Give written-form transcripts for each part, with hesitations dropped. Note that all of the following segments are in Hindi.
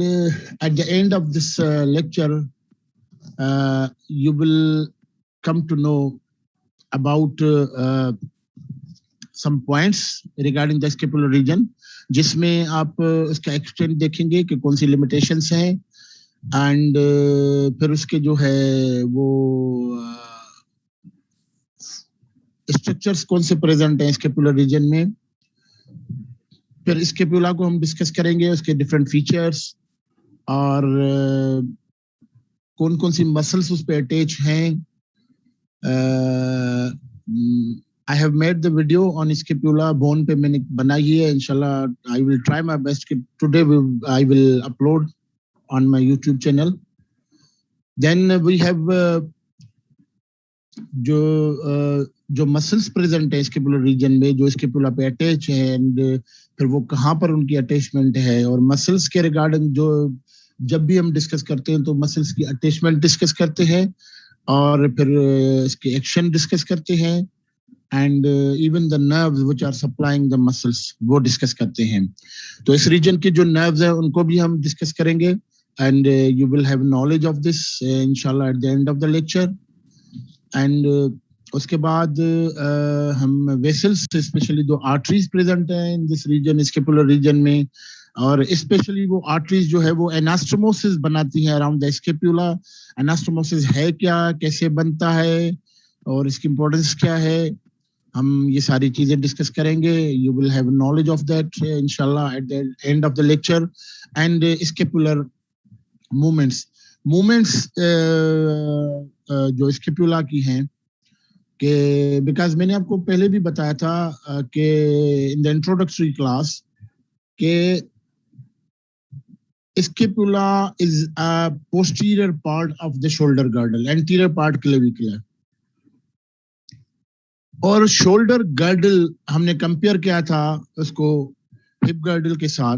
At the end of this lecture, you will come to know about some points regarding the scapular region, जिसमें आप उसका एक्सटेंट देखेंगे कि कौन सी लिमिटेशंस हैं एंड फिर उसके जो है वो स्ट्रक्चर्स कौन से प्रेजेंट हैं स्केपुलर रीजन में, फिर स्केपुला को हम डिस्कस करेंगे, उसके डिफरेंट फीचर्स और कौन कौन सी मसल्स उस पे अटैच हैं. I have made the video on scapula bone पे मैंने बनाई है. इंशाल्लाह I will try my best कि today I will upload on my YouTube channel. Then we have जो मसल्स प्रेजेंट है स्केपुलर रीजन में, जो स्केपुला पे अटैच है एंड फिर वो कहाँ पर उनकी अटैचमेंट है, और मसल्स के रिगार्डिंग जो जब भी हम डिस्कस करते हैं तो मसल्स की अटैचमेंट डिस्कस करते हैं और फिर इसके एक्शन डिस्कस करते हैं and even the nerves which are supplying the muscles वो डिस्कस करते हैं. तो इस रीजन के जो नर्व्स हैं उनको भी हम डिस्कस करेंगे and you will have knowledge of this इंशाल्लाह at the end of the lecture. And उसके बाद हम वेसल्स, स्पेशली जो आर्टरीज प्रेजेंट हैं in this region scapular region में, और स्पेशली वो आर्टरीज जो है वो एनास्टोमोसिस बनाती हैं अराउंड द स्केपुला. एनास्टोमोसिस है क्या, कैसे बनता है और इसकी इंपॉर्टेंस क्या है, हम ये सारी चीजें डिस्कस करेंगे. You will have knowledge of that इंशाल्लाह at the end of the lecture. And scapular movements जो स्केपुला की हैं कि बिकॉज मैंने आपको पहले भी बताया था कि इन द इंट्रोडक्टरी क्लास के scapula is a posterior part of the shoulder girdle, anterior part clavicular. और शोल्डर गर्डल हमने कंपेयर किया था उसको हिप गर्डल के साथ.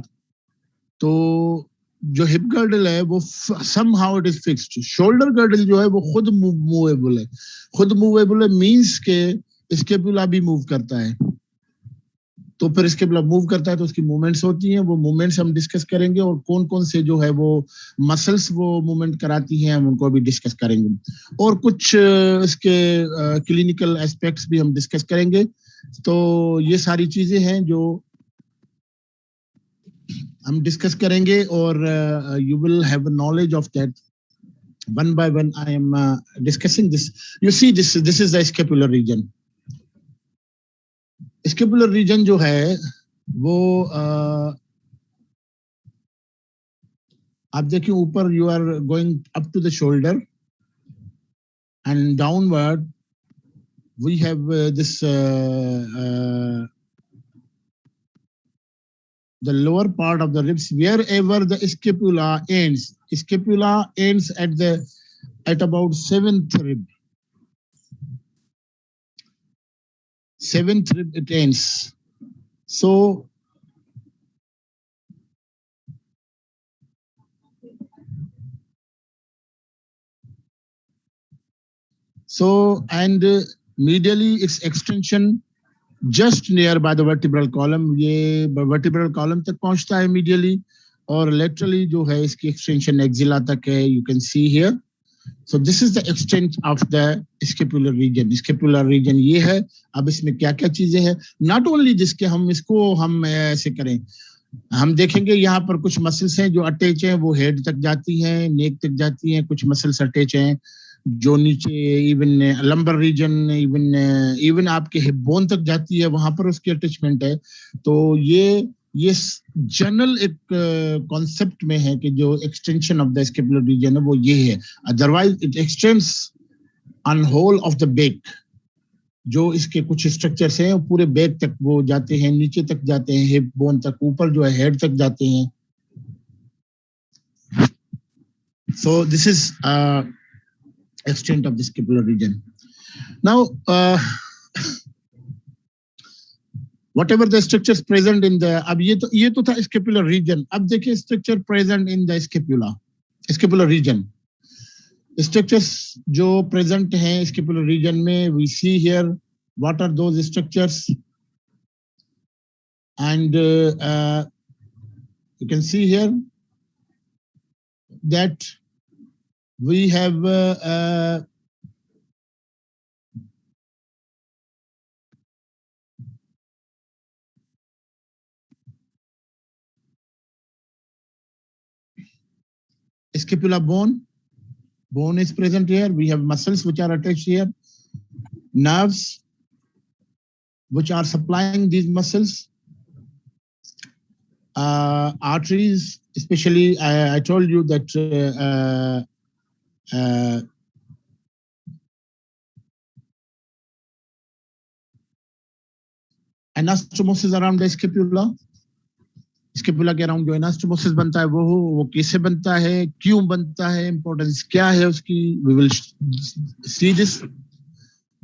तो जो हिप गर्डल है वो somehow it is fixed. Shoulder girdle जो है वो खुद मूवेबल है. खुद मूवेबल है मींस के स्केपुला भी मूव करता है. तो फिर स्केपुला मूव करता है तो उसकी मूवमेंट्स होती हैं. वो मूवमेंट्स हम डिस्कस करेंगे और कौन कौन से जो है वो मसल्स वो मूवमेंट कराती हैं हम उनको भी डिस्कस करेंगे. और कुछ इसके क्लिनिकल एस्पेक्ट्स भी हम डिस्कस करेंगे. तो ये सारी चीजें हैं जो हम डिस्कस करेंगे और you will have knowledge of that one by one. I am discussing this. You see this is the scapular region. Scapular region जो है वो आप देखिए ऊपर you are going up to the shoulder and downward we have this the lower part of the ribs wherever the scapula ends. Scapula ends at about seventh rib. Seventh rib it ends. So and medially its extension just near by the vertebral column. ये vertebral column तक पहुंचता है medially और laterally जो है इसकी extension axilla तक है. You can see here. So this is the extent of the scapular region. Scapular region ये है. अब इसमें क्या क्या चीजें हैं, not only जिसके हम ऐसे करें, हम देखेंगे यहाँ पर कुछ मसल्स हैं जो अटैच हैं, वो हेड तक जाती हैं, नेक तक जाती हैं. कुछ मसल्स अटैच हैं जो नीचे इवन लंबर रीजन, इवन आपके हिप बोन तक जाती है, वहां पर उसकी अटैचमेंट है. तो ये जनरल एक कॉन्सेप्ट में है कि जो extension of the scapular region है वो ये है. Otherwise it extends on whole of the back. जो इसके कुछ स्ट्रक्चर्स हैं पूरे बैक तक वो जाते हैं, नीचे तक जाते हैं, हिप बोन तक, ऊपर जो है हेड तक जाते हैं. सो this is extent of the scapular region. Now, whatever the structures present in the, अब ये तो था scapular region. अब देखिए structure present in the scapular region. Structures जो present हैं scapular region में, we see here what are those structures, and you can see here that we have scapula bone. Bone is present here. We have muscles which are attached here, nerves which are supplying these muscles, arteries, especially I told you that anastomosis around the scapula. Scapula के अराउंड जो एनास्टोमोसिस बनता है वो कैसे बनता है, क्यों बनता है, इंपॉर्टेंस क्या है उसकी, we will see this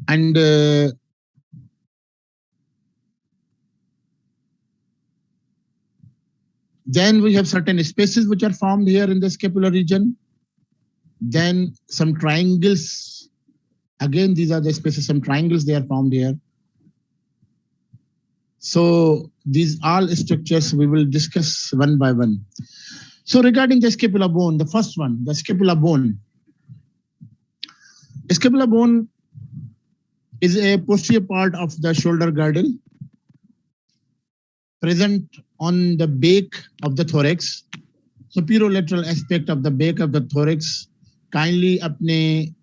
and then we have certain spaces which are formed here in the scapular region, then some triangles, again these are the spaces, some triangles they are formed here. So these all structures we will discuss one by one. So regarding the scapular bone, the first one, the scapula bone. Scapular bone is a posterior part of the shoulder girdle, present on the back of the thorax, superolateral aspect of the back of the thorax. Kindly अपने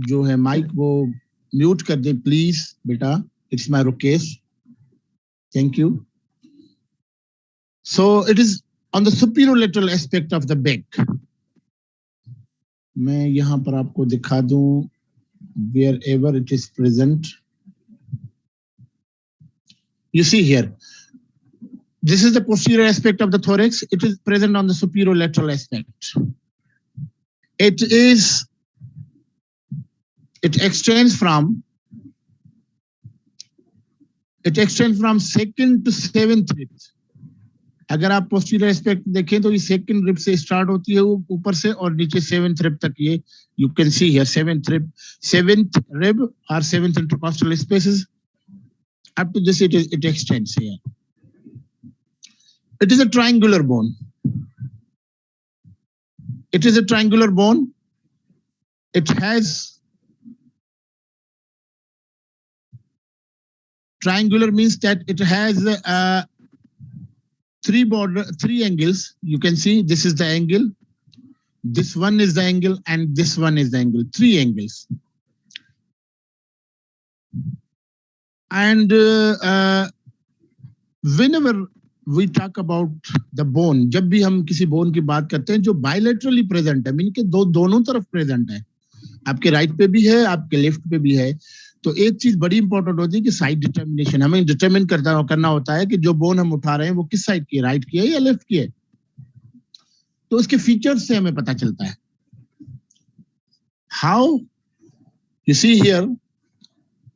जो है माइक वो म्यूट कर दे प्लीज बेटा, it's my request, thank you. So it is on the superolateral aspect of the back. मैं यहाँ पर आपको दिखा दूं wherever it is present. You see here, this is the posterior aspect of the thorax. It is present on the superolateral aspect. It extends from second to seventh rib. अगर आप पोस्टीरियर एस्पेक्ट देखें तो ये सेकंड रिब से स्टार्ट होती है ऊपर से और नीचे सेवेंथ रिब तक, ये you can see here seventh rib और seventh intercostal spaces up to this it extends here. It is a triangular bone. It is a triangular bone. It has triangular means that it has three angles. You can see this is the angle, this one is the angle, and this one is the angle. Three angles. And whenever we talk about the bone, जब भी हम किसी बोन की बात करते हैं जो bilaterally present है, मीन के दोनों तरफ प्रेजेंट है, आपके राइट पे भी है, आपके लेफ्ट पे भी है, तो एक चीज बड़ी इंपॉर्टेंट होती है कि साइड डिटर्मिनेशन, हमें डिटरमिन करना होता है कि जो बोन हम उठा रहे हैं वो किस साइड की है, राइट की है या लेफ्ट की है, तो उसके फीचर्स से हमें पता चलता है. How you see here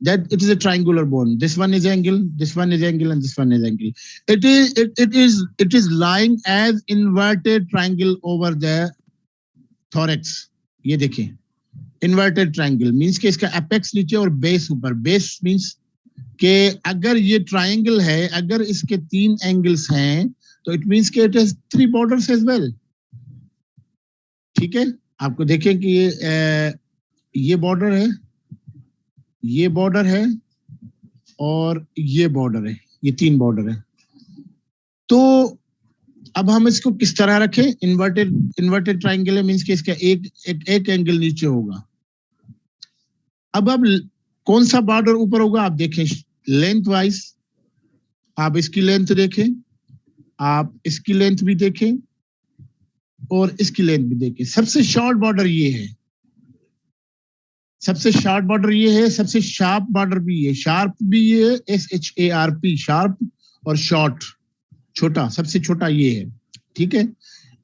that it is a triangular bone. This one is angle, this one is angle, and this one is angle. It is lying as inverted triangle over the thorax. ये देखिए, inverted triangle means कि इसका apex नीचे और base ऊपर. Base means कि अगर ये triangle है, अगर इसके 3 angles हैं, तो it means कि it has 3 borders as well. ठीक है, आपको देखें कि ये बॉर्डर है, ये बॉर्डर है और ये बॉर्डर है, ये 3 बॉर्डर है. तो अब हम इसको किस तरह रखें? इन्वर्टेड ट्रायंगल है, मींस कि इसका एक एंगल नीचे होगा. अब कौन सा बॉर्डर ऊपर होगा आप देखें, लेंथ वाइज आप इसकी लेंथ देखें, आप इसकी लेंथ भी देखें और इसकी लेंथ भी देखें. सबसे शॉर्ट बॉर्डर ये है, सबसे शॉर्ट बॉर्डर ये है, सबसे शार्प बॉर्डर भी ये, शार्प भी ये है, SHARP, शार्प, और शॉर्ट छोटा, सबसे छोटा ये है. ठीक है,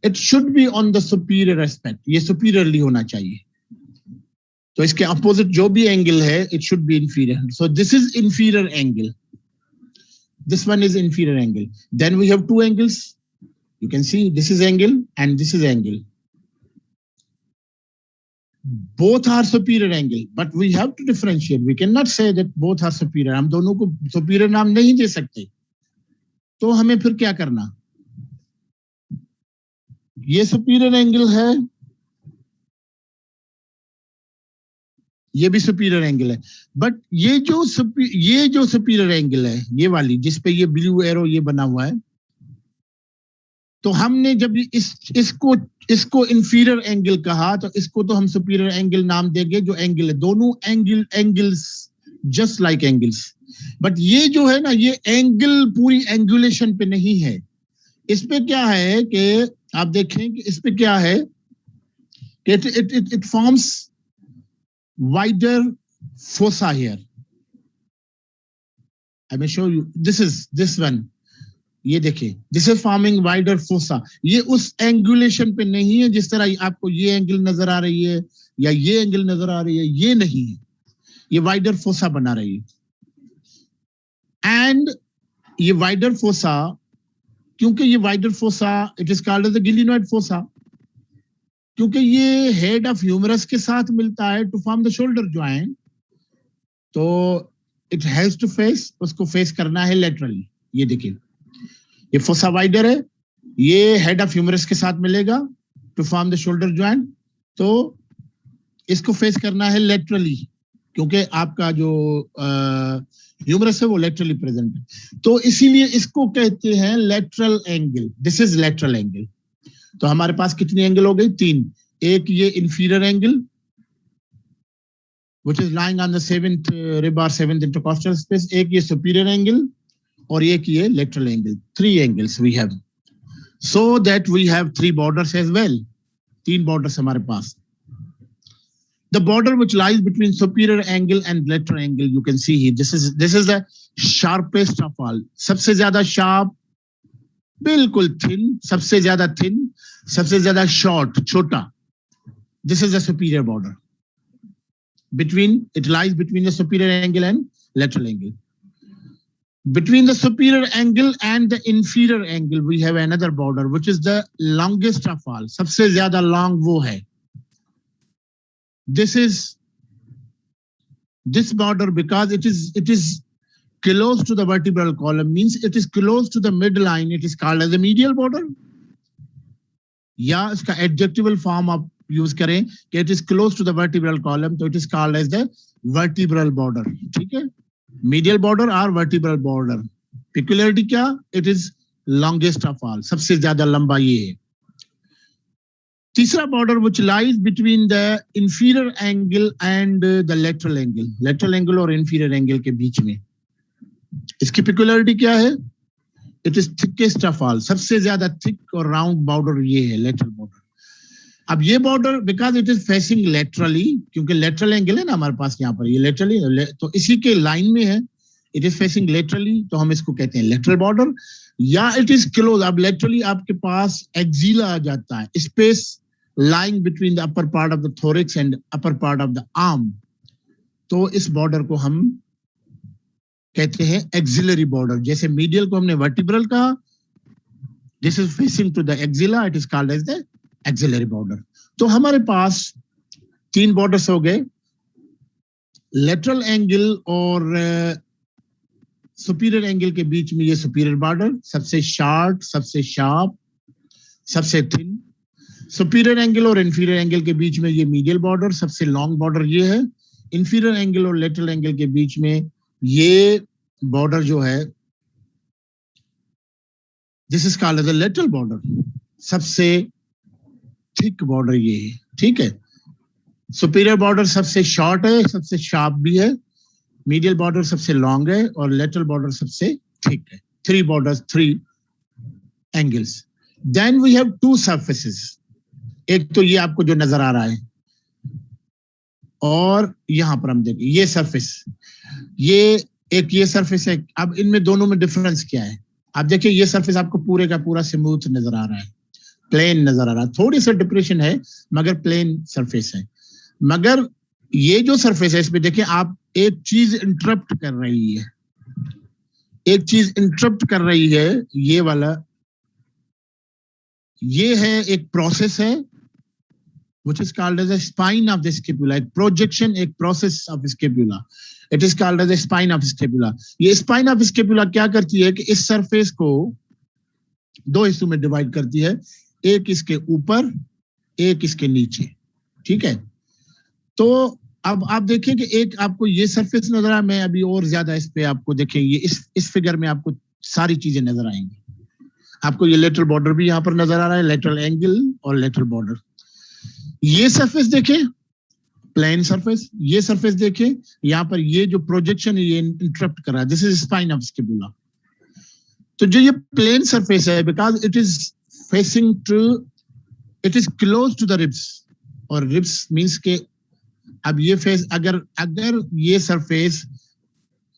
it should be on the superior aspect, ये सुपीरियरली होना चाहिए. तो इसके अपोजिट जो भी एंगल है it should be inferior. So this is inferior angle, this one is inferior angle. Then we have 2 angles, you can see this is angle and this is angle. Both are superior angle, but we have to differentiate. We cannot say that both are superior. हम दोनों को superior नाम नहीं दे सकते. तो हमें फिर क्या करना? ये सुपीरियर एंगल है, ये भी सुपीरियर एंगल है, बट ये जो सुपीरियर एंगल है, ये वाली जिसपे ये ब्लू एरो ये बना हुआ है, तो हमने जब इसको इंफीरियर एंगल कहा, तो इसको तो हम सुपीरियर एंगल नाम देंगे, जो एंगल है, दोनों angles just like angles. But ये जो है ना, ये एंगल पूरी एंगुलेशन पे नहीं है। इस पे क्या है कि आप देखें कि इस पे क्या है कि it forms wider fossa here. I may show you. This one. ये देखिए, this is forming wider fossa. ये उस एंगुलेशन पे नहीं है जिस तरह आपको ये एंगल नजर आ रही है या ये एंगल नजर आ रही है, ये नहीं है, ये wider fossa बना रही है। एंड ये wider fossa, क्योंकि ये wider fossa, it is called as the glenoid fossa, क्योंकि ये हेड ऑफ ह्यूमरस के साथ मिलता है to form the shoulder joint, तो इट हैज टू फेस, उसको फेस करना है लेटरली। ये देखिए, ये फोसा वाइडर है, ये हेड ऑफ ह्यूमरस के साथ मिलेगा to form the shoulder joint, तो इसको फेस करना है लेटरली, क्योंकि आपका जो ह्यूमरस है वो लेटरली प्रेजेंट है, तो इसीलिए इसको कहते हैं lateral angle. This is lateral angle. तो हमारे पास कितनी एंगल हो गई? 3। एक ये inferior angle which is lying on the 7th rib or 7th intercostal space, एक ये superior angle और एक ये lateral angle। 3 angles we have, so that we have 3 borders as well। 3 borders हमारे पास। The border which lies between superior angle and lateral angle, you can see here, this is the sharpest of all। सबसे ज्यादा sharp, बिल्कुल thin, सबसे ज्यादा thin, सबसे ज्यादा short, छोटा। This is the superior border। It lies between the superior angle and lateral angle। Between the superior angle and the inferior angle, we have another border, which is the longest of all। सबसे ज्यादा long वो है। This border, because it is close to the vertebral column, means it is close to the midline, it is called as the medial border। या इसका adjectival form आप यूज करें कि it is close to the vertebral column, तो it is called as the vertebral border। ठीक है, medial border or vertebral border। peculiarity क्या? It is longest of all, सबसे ज्यादा लंबा ये है। तीसरा border which lies between the inferior angle and the lateral angle, lateral angle और inferior angle के बीच में, इसकी peculiarity क्या है? It is thickest of all, सबसे ज्यादा thick और round border ये है, lateral border। अब ये border, because it is facing laterally, क्योंकि लेटरल एंगल है ना हमारे पास यहाँ पर, ये लेटरली, तो इसी के लाइन में है, इट इज फेसिंग लेटरली, तो हम इसको कहते हैं लेटरल बॉर्डर। या इट इज क्लोज, अब लेटरली आपके पास एक्सिला आ जाता है, space lying between the upper part of the thorax and upper part of the arm, तो इस बॉर्डर को हम कहते हैं एक्सिलरी बॉर्डर। जैसे मीडियल को हमने वर्टिब्रल कहा, this is facing to the axilla, it is called as the axillary border. तो हमारे पास 3 बॉर्डर्स हो गए, लेटरल एंगल और सुपीरियर एंगल के बीच में ये सुपीरियर बॉर्डर, सबसे शॉर्ट, सबसे शार्प, सबसे थिन। सुपीरियर एंगल और इंफीरियर एंगल के बीच में ये मीडियल बॉर्डर, सबसे लॉन्ग बॉर्डर ये है। इंफीरियर एंगल और लेटरल एंगल के बीच में ये बॉर्डर जो है, this is called as the lateral border, सबसे थिक बॉर्डर ये है। ठीक है, सुपीरियर बॉर्डर सबसे शॉर्ट है, सबसे शार्प भी है, मीडियल बॉर्डर सबसे लॉन्ग है और लेटरल बॉर्डर सबसे थिक है। 3 borders, 3 angles. Then we have 2 surfaces, एक तो ये आपको जो नजर आ रहा है, और यहां पर हम देखें ये सरफेस, ये सरफेस है। अब इनमें दोनों में डिफरेंस क्या है? आप देखिए, ये सरफेस आपको पूरे का पूरा स्मूथ नजर आ रहा है, प्लेन नजर आ रहा है, थोड़ी सी डिप्रेशन है मगर प्लेन सरफेस है। मगर ये जो सरफेस है, इसमें देखिए आप, एक चीज इंटरप्ट कर रही है, एक चीज इंटरप्ट कर रही है, ये वाला, ये है एक प्रोसेस है which is called as a spine of the scapula, एक प्रोजेक्शन, एक process of scapula, it is called as a spine of scapula। ये स्पाइन ऑफ स्केपुला क्या करती है कि इस सरफेस को 2 हिस्सों में डिवाइड करती है। एक इसके ऊपर, एक इसके नीचे, ठीक है। तो अब आप देखें कि एक आपको ये सरफेस नजर आ, मैं अभी और ज्यादा इस पे आपको देखें, ये इस फिगर में आपको सारी चीजें नजर आएंगी। आपको ये लेटरल बॉर्डर भी यहाँ पर नजर आ रहा है, लेटरल एंगल और लेटरल बॉर्डर। ये सरफेस देखें, प्लेन सरफेस, ये सरफेस देखें, यहाँ पर ये जो प्रोजेक्शन है ये इंटरप्ट कर रहा है, this is spine of scapula. तो जो ये प्लेन सरफेस है, because it is facing to, it is close to the ribs, और रिब्स मींस के अब ये फेस अगर ये surface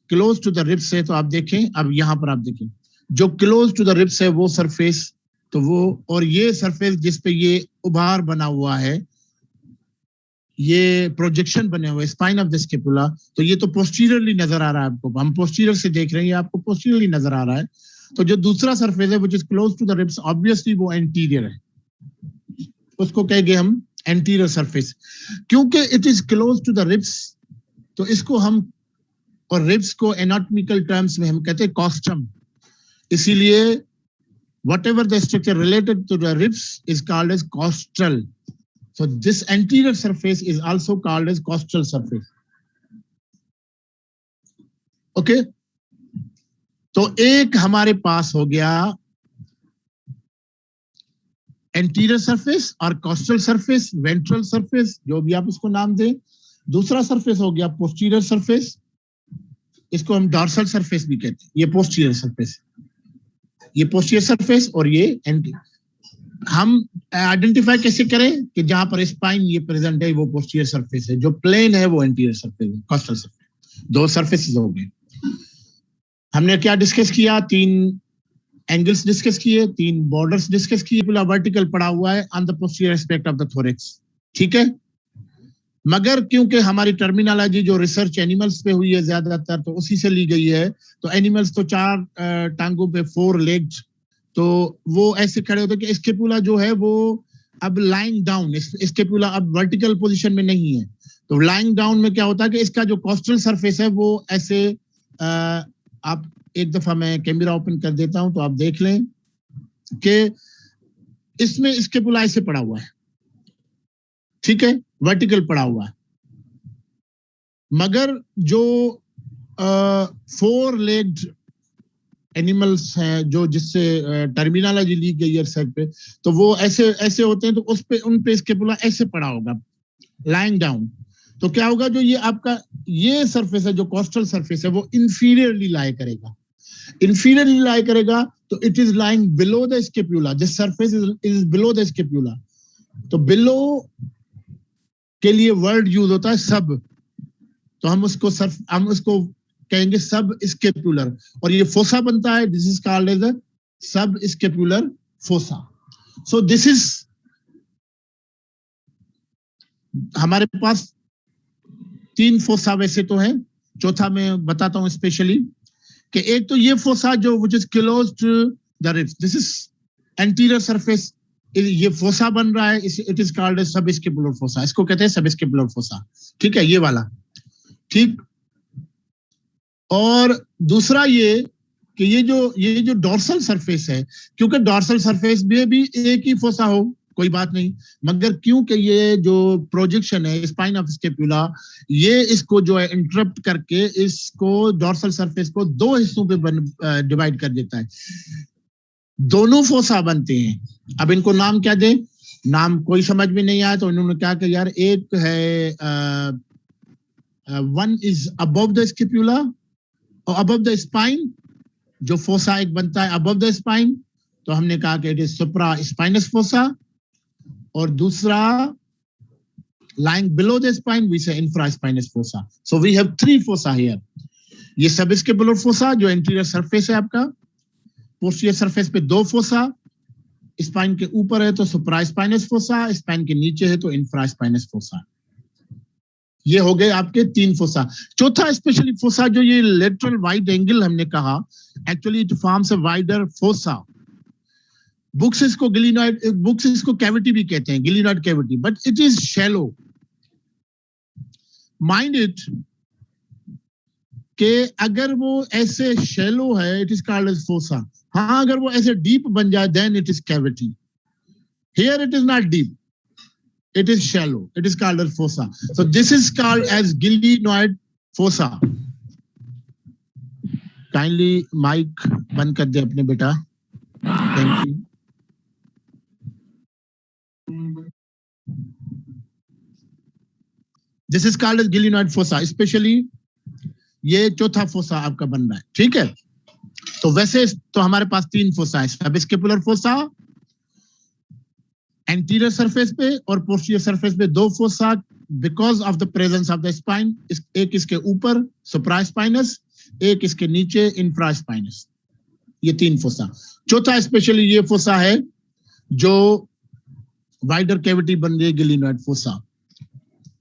close to the ribs है तो आप देखें, अब यहां पर आप देखें जो क्लोज टू द रिब्स है वो सरफेस, तो वो, और ये सरफेस जिस पे ये उभार बना हुआ है, ये प्रोजेक्शन बने हुए स्पाइन ऑफ द स्कैपुला, तो ये तो पोस्टीरियरली नजर आ रहा है आपको, हम पोस्टीरियर से देख रहे हैं, आपको पोस्टीरियरली नजर आ रहा है। तो जो दूसरा सरफेस है which is close to the ribs, obviously वो एंटीरियर है, उसको कहेंगे हम एंटीरियर सरफेस, क्योंकि it is close to the ribs. तो इसको हम, और रिब्स को एनाटॉमिकल टर्म्स में हम कहते हैं कॉस्टम, इसीलिए whatever the structure related to the ribs is called as costal. So this anterior surface is also called as costal surface. Okay? तो एक हमारे पास हो गया एंटीरियर सरफेस और कोस्टल सरफेस, वेंट्रल सरफेस, जो भी आप उसको नाम दें। दूसरा सरफेस हो गया पोस्टीरियर सरफेस, इसको हम डॉर्सल सरफेस भी कहते हैं, ये पोस्टीरियर सरफेस, ये पोस्टीरियर सरफेस, और ये हम आइडेंटिफाई कैसे करें कि जहां पर स्पाइन ये प्रेजेंट है वो पोस्टीरियर सरफेस है, जो प्लेन है वो एंटीरियर सरफेस है, कोस्टल सरफेस। दो सरफेसेस हो गए। हमने क्या डिस्कस किया, 3 एंगल्स डिस्कस किए, 3 बॉर्डर्स डिस्कस किए, पूरा वर्टिकल पड़ा हुआ है on the posterior aspect of the thorax, ठीक है। मगर क्योंकि हमारी टर्मिनोलॉजी जो रिसर्च एनिमल्स पे हुई है ज्यादातर, तो उसी से ली गई है, तो एनिमल्स तो 4 टांगों पे 4 लेग्स, तो वो ऐसे खड़े होते कि स्कैपुला जो है वो अब लाइंग डाउन, स्कैपुला अब वर्टिकल पोजीशन में नहीं है। तो लाइंग डाउन में क्या होता है कि इसका जो कोस्टल सरफेस है वो ऐसे, आप एक दफा मैं कैमरा ओपन कर देता हूं तो आप देख लें कि इसमें स्कैपुला ऐसे पड़ा हुआ है, ठीक है, वर्टिकल पड़ा हुआ है। मगर जो 4 लेग्ड एनिमल्स हैं, जो जिससे टर्मिनोलॉजी ली गई है साइड पे, तो वो ऐसे ऐसे होते हैं, तो उस पे उन पे स्कैपुला ऐसे पड़ा होगा लाइंग डाउन। तो क्या होगा, जो ये आपका ये सरफेस है, जो कोस्टल सरफेस है, वो इंफीरियरली लाई करेगा, इंफीरियरली लाई करेगा, तो it is lying below the scapula, this surface is below the scapula. तो बिलो के लिए वर्ड यूज होता है सब, तो हम उसको कहेंगे सब स्कैपुलर, और ये फोसा बनता है, this is called as a subscapular fossa. So this is, हमारे पास 3 फोसा वैसे तो है, चौथा मैं बताता हूं स्पेशली, कि एक तो ये फोसा जो which is close to the ribs, this is anterior surface, ये फोसा बन रहा है, it is called as subscapular fossa, इसको कहते हैं सब स्कैपुलर फोसा, ठीक है, ये वाला, ठीक। और दूसरा ये कि ये जो डॉर्सल सरफेस है, क्योंकि डॉर्सल सरफेस में भी एक ही फोसा हो कोई बात नहीं, मगर क्योंकि ये जो प्रोजेक्शन है स्पाइन ऑफ स्कैपुला, ये इसको जो है इंटरप्ट करके इसको डॉर्सल सरफेस को 2 हिस्सों पे डिवाइड कर देता है, दोनों फोसा बनते हैं। अब इनको नाम क्या दें, नाम कोई समझ में नहीं आया, तो इन्होंने क्या किया यार, एक है one is above the scapula और अबव द स्पाइन, जो फोसा एक बनता है अबव द स्पाइन, तो हमने कहा कि it is supra spinous fossa, और दूसरा lying below the spine we say infraspinous fossa. So we have 3 fossa here. ये सबस्कैपुलर फोसा जो एंटीरियर सरफेस है आपका, पोस्टीरियर सरफेस पे 2 फोसा, स्पाइन के ऊपर है तो सुप्रास्पाइनस फोसा, स्पाइन के नीचे है तो इंफ्रास्पाइनस फोसा। ये हो गए आपके 3 फोसा। चौथा स्पेशली फोसा जो ये लेटरल वाइड एंगल हमने कहा, actually it forms a wider fossa. Books इसको गिलिनॉइड, बुक्स इसको कैविटी भी कहते हैं, glenoid cavity, but it is shallow. Mind it कि अगर वो ऐसे शैलो है, it is called as fossa. हाँ, अगर वो ऐसे डीप बन जाए then it is cavity. Here it is not deep. It is shallow. It is called as fossa. So this is called as glenoid fossa. Kindly mic बंद कर दे अपने बेटा. Thank you. This is called as glenoid fossa. Especially ये चौथा फोसा आपका बन रहा है. ठीक है. तो वैसे तो हमारे पास 3 फोसा है. सबस्केपुलर फोसा एंटीरियर सरफेस पे और पोस्टीरियर सरफेस पे 2 fossa because of the presence of the spine. एक इसके ऊपर सुप्रास्पाइनस, एक इसके नीचे इंफ्रास्पाइनस. ये 3 फोसा. चौथा स्पेशली ये फोसा है जो वाइडर कैविटी बन रही है, ग्लिनोइड फोसा.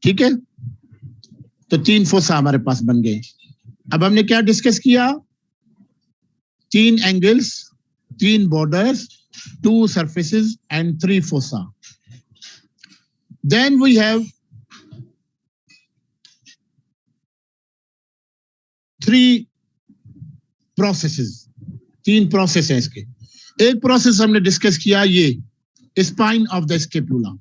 ठीक है. तो 3 फोसा हमारे पास बन गए. अब हमने क्या डिस्कस किया? 3 angles, 3 borders, 2 surfaces and 3 fossa. Then we have 3 processes. 3 process है इसके. एक प्रोसेस हमने डिस्कस किया ये spine of the scapula.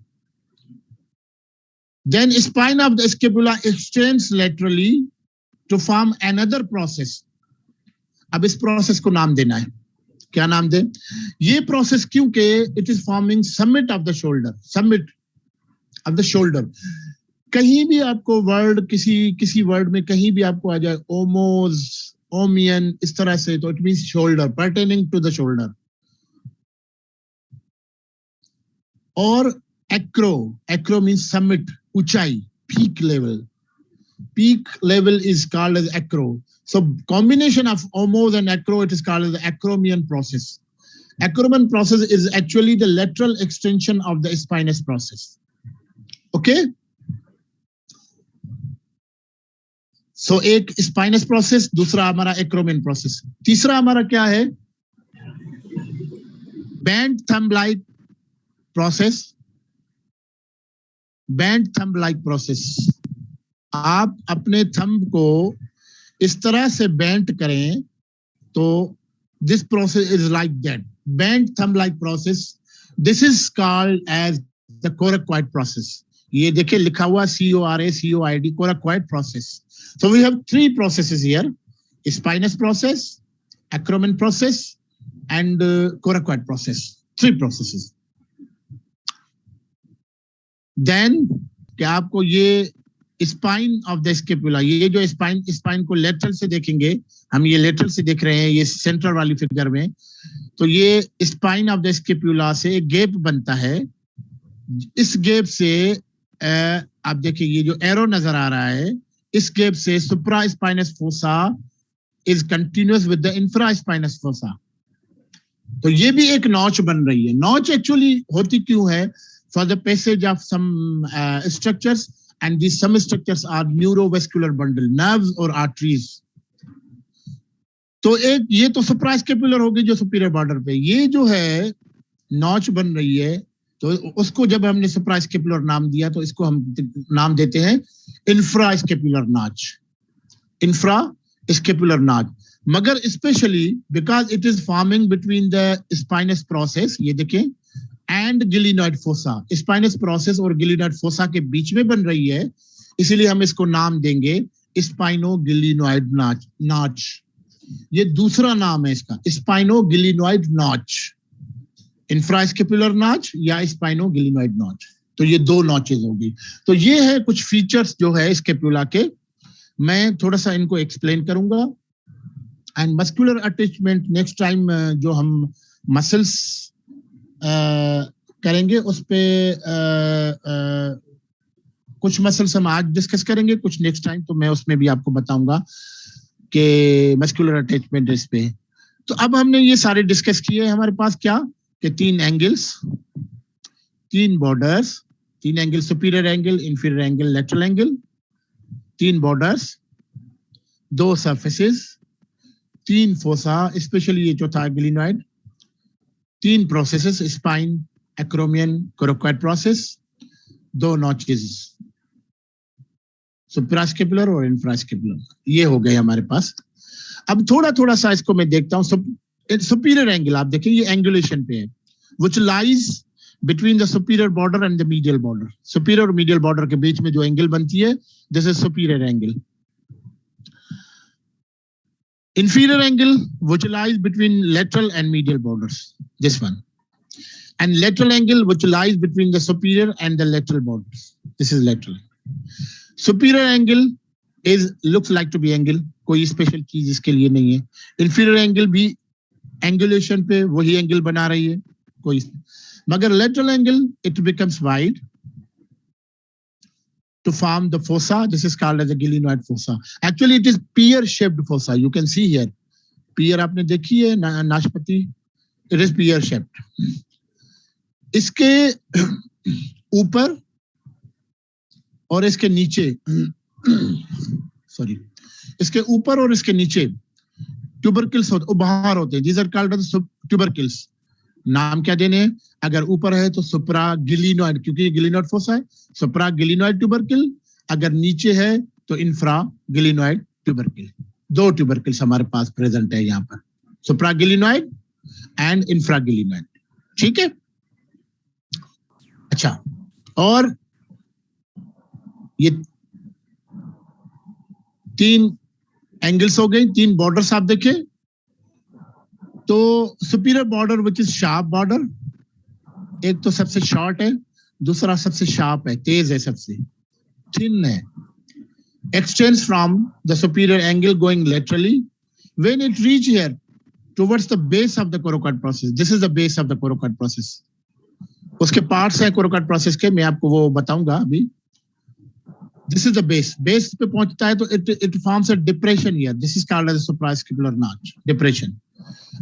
Then spine of the scapula extends laterally to form another process. अब इस प्रोसेस को नाम देना है. क्या नाम दे? ये प्रोसेस क्योंकि it is forming summit of the shoulder. Summit of the shoulder. कहीं भी आपको वर्ड किसी वर्ड में कहीं भी आपको आ जाए ओमोज, ओमियन, इस तरह से, तो it means shoulder, pertaining to the shoulder. और एक्रो मींस समिट, ऊंचाई, peak level. Peak level is called as acro. So combination of omos and acro, it is called as the acromion process. Acromion process is actually the lateral extension of the spinous process. Okay? So एक spinous process, दूसरा हमारा acromion process. तीसरा हमारा क्या है? Bent thumb-like process. Bent thumb-like process. आप अपने थंब को इस तरह से बेंट करें तो this process is like that. Bent thumb like process. This is called as the coracoid process. ये देखिए लिखा हुआ CORACOID, coracoid process. So we have 3 processes here: spinous process, acromion process and coracoid process. 3 processes. Then क्या आपको ये स्पाइन ऑफ द स्केपुला, ये जो स्पाइन को लेटरल से देखेंगे, हम ये लेटरल से देख रहे हैं ये सेंट्रल वाली फिगर में, तो ये स्पाइन ऑफ द स्केपुला से एक गैप बनता है. इस गैप से आप देखिए ये जो एरो नजर आ रहा है, इस गैप से supraspinous fossa is continuous with the infraspinous fossa. तो ये भी एक नॉच बन रही है. नॉच एक्चुअली होती क्यों है? For the passage of some structures, and these some structures are neurovascular bundle, nerves or arteries. तो एक ये तो सुप्रास्केपुलर होगी जो सुपीरियर बॉर्डर पे, ये जो है नॉच बन रही है, तो उसको जब हमने सुप्रास्केपुलर नाम दिया तो इसको हम नाम देते हैं इंफ्रास्केपुलर नॉच. इंफ्रास्केपुलर नॉच. मगर specially because it is forming between the spinous process, ये देखें, and glenoid fossa. Spinous process और ग्लिनोइड फोसा के बीच में बन रही है, इसीलिए हम इसको नाम देंगे स्पाइनोग्लिनोइड नॉच. ये दूसरा नाम है इसका, स्पाइनोग्लिनोइड नॉच. इंफ्रास्केपुलर नॉच या स्पाइनोग्लिनोइड नॉच. तो ये 2 नॉचेज होगी. तो ये है कुछ फीचर्स जो है स्केपुला के. मैं थोड़ा सा इनको एक्सप्लेन करूंगा. And muscular attachment next time जो हम मसल्स करेंगे उस पे कुछ मसल्स हम आज डिस्कस करेंगे, कुछ नेक्स्ट टाइम, तो मैं उसमें भी आपको बताऊंगा कि मस्कुलर अटैचमेंट इस पे. तो अब हमने ये सारे डिस्कस किए. हमारे पास क्या कि 3 angles, 3 borders, 3 angle, superior angle, inferior angle, lateral angle, 3 borders, 2 surfaces, 3 fossa, specially ये चौथा glenoid, 3 processes, spine, acromion, coracoid process, 2 notches, suprascapular और इंफ्रास्केपुलर. ये हो गए हमारे पास. अब थोड़ा सा इसको मैं देखता हूं. सुपीरियर एंगल आप देखिए, ये एंगुलेशन पे है, which lies between the superior border and the medial border. Superior और medial border के बीच में जो एंगल बनती है, this is superior angle. Inferior angle which lies between lateral and medial borders, this one. And lateral angle which lies between the superior and the lateral borders. This is lateral. Superior angle is looks like to be angle, कोई स्पेशल चीज इसके लिए नहीं है. Inferior angle भी angulation पे वही angle बना रही है, कोई मगर lateral angle it becomes wide to form the fossa. This is called as a glenoid fossa. Actually, it is pear-shaped fossa. You can see here. Pear आपने देखी है नाशपाती. It is pear-shaped. इसके ऊपर और इसके नीचे, sorry, इसके ऊपर और इसके नीचे tubercles होते, बाहर होते हैं. These are called as tubercles. नाम क्या देने हैं? अगर ऊपर है तो सुप्रागिलिनॉइड, क्योंकि गिलिनॉइड फोसा है, सुप्रागिलिनॉइड ट्यूबरकिल. अगर नीचे है तो इंफ्रागिलिनॉइड ट्यूबरकिल. दो ट्यूबरकिल्स हमारे पास प्रेजेंट है यहाँ पर, सुप्रागिलिनॉइड एंड इंफ्रागिलिनॉइड. ठीक है. अच्छा, और ये तीन एंगल्स हो गए, तीन बॉर्डर्स आप देखें तो superior border which is sharp border, एक तो सबसे शॉर्ट है, दूसरा सबसे शार्प है, तेज है, सबसे थिन है. Extends from the superior angle going laterally. When it reach here towards the base of the coracoid process, this is the base of the coracoid process. उसके पार्ट्स हैं coracoid process के, मैं आपको वो बताऊंगा अभी. This is the base. Base पे पहुंचता है तो it forms a depression here. This is called as a suprascapular notch, depression.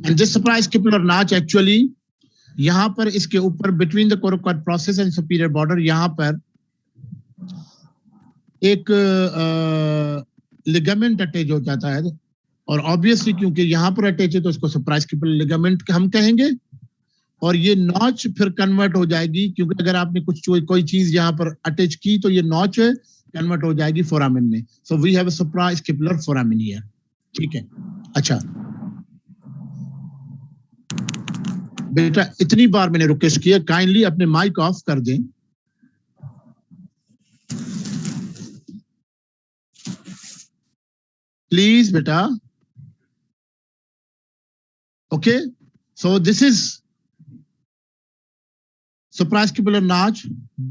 And this suprascapular notch actually यहाँ पर इसके ऊपर between the coracoid process and superior border यहाँ पर एक लिगामेंट अटैच हो जाता है, और ऑब्वियसली क्योंकि यहाँ पर अटैच है तो इसको सुप्रास्केपुलर लिगामेंट हम कहेंगे. और ये नॉच फिर कन्वर्ट हो जाएगी, क्योंकि अगर आपने कोई चीज यहाँ पर अटैच की तो ये नॉच कन्वर्ट हो जाएगी फोरामिन में. So we have a suprascapular foramen here. ठीक है. अच्छा बेटा, इतनी बार मैंने रिक्वेस्ट किया, काइंडली अपने माइक ऑफ कर दें. प्लीज बेटा. Okay, so this is suprascapular notch.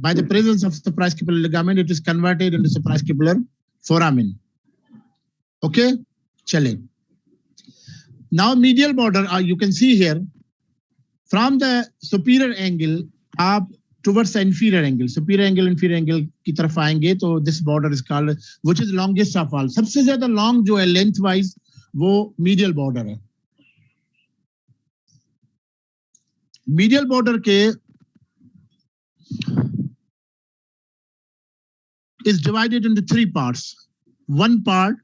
By the presence of suprascapular ligament, it is converted into suprascapular foramen. Okay, chale. Now medial border, you can see here from the superior angle up towards the inferior angle. Superior angle, inferior angle की तरफ आएंगे तो this border is called, which is longest of all. सबसे ज्यादा long जो है length wise वो medial border है. Medial border के is divided into three parts. One part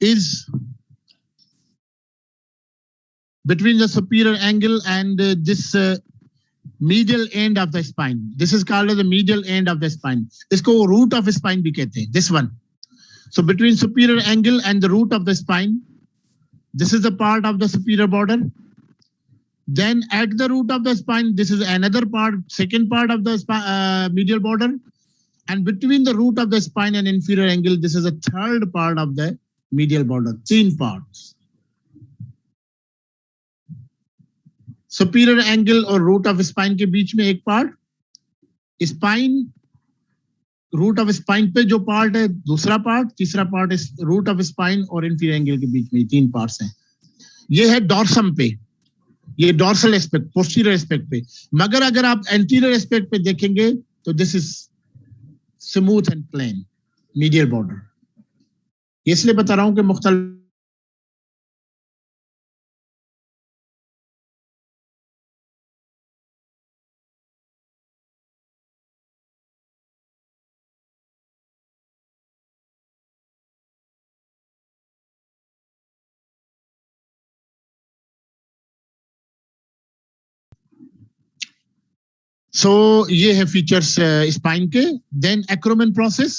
is between the superior angle and this medial end of the spine. This is called as the medial end of the spine. इसको root of spine भी कहते हैं. This one. So between superior angle and the root of the spine, this is the part of the superior border. Then at the root of the spine, this is another part, second part of the medial border. And between the root of the spine and inferior angle, this is a third part of the medial border. Three parts. Superior angle और root of spine के बीच में एक part. Spine, root of spine पे जो part है, दूसरा part, तीसरा part is root of spine और inferior angle के बीच में तीन parts हैं. ये है dorsum पे, ये dorsal aspect, posterior aspect पे. मगर अगर आप anterior aspect पे देखेंगे तो this is smooth and plain medial border. इसलिए बता रहा हूं कि मुख्तलिफ सो ये है फीचर्स स्पाइन के. Then acromion process.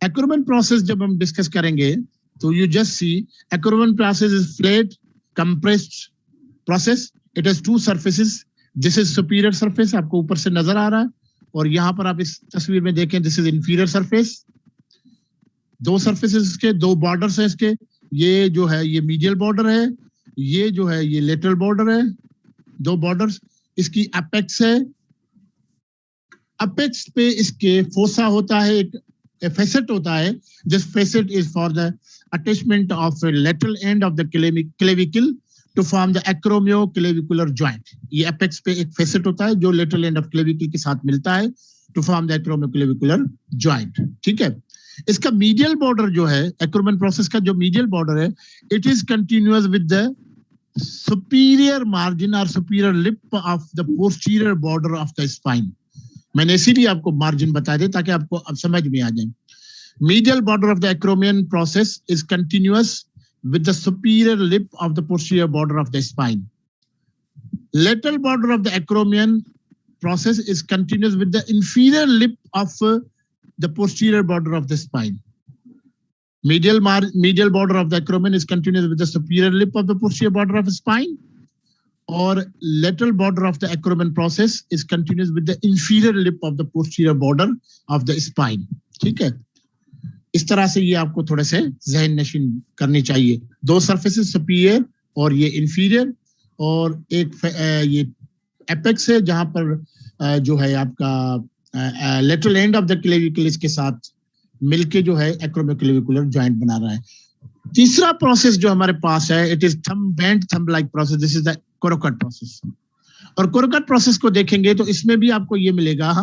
Acromion process जब हम डिस्कस करेंगे तो you just see acromion process is flat compressed process it has two surfaces, this is superior surface, आपको ऊपर से नजर आ रहा है, और यहाँ पर आप इस तस्वीर में देखें दिस इज इंफीरियर सरफेस। दो सरफेसेस इसके, दो बॉर्डर्स हैं इसके, ये जो है ये मीडियल बॉर्डर है, ये जो है ये लेटरल बॉर्डर है, दो बॉर्डर्स। इसकी अपेक्स है, अपेक्स पे इसके फोसा होता है, एक फेसेट होता है, this facet is for the attachment of lateral end of the clavicle to form the acromioclavicular joint. ये अपेक्स पे एक फेसेट होता है जो लेटरल एंड ऑफ क्लेविकल के साथ मिलता है to form the acromioclavicular joint, ठीक है। इसका मीडियल बॉर्डर जो है, एक्रोमेन प्रोसेस का जो मीडियल बॉर्डर है, it is continuous with the superior margin और superior lip of the posterior border of the spine. मैंने इसीलिए आपको मार्जिन बता दिया ताकि आपको अब समझ में आ जाए। Medial border of the acromion process is continuous with the superior lip of the posterior border of the spine. Lateral border of the acromion process is continuous with the inferior lip of the posterior border of the spine. Medial border of the acromion is continuous with the superior lip of the posterior border of the spine, or lateral border of the acromion process is continuous with the inferior lip of the posterior border of the spine. ठीक है, इस तरह से ये आपको थोड़े से जहन नशीन करनी चाहिए। दो सरफेसेस सुपीरियर और ये इंफीरियर, और एक ये एपेक्स है जहां पर जो है आपका lateral end of the clavicle इसके साथ मिलके जो है एक्रोमियोक्लेविकुलर जॉइंट बना रहा है। तीसरा प्रोसेस जो हमारे पास है, it is thumb bend thumb like process, this is the coracoid process. और कोरोकट प्रोसेस को देखेंगे तो इसमें भी आपको ये मिलेगा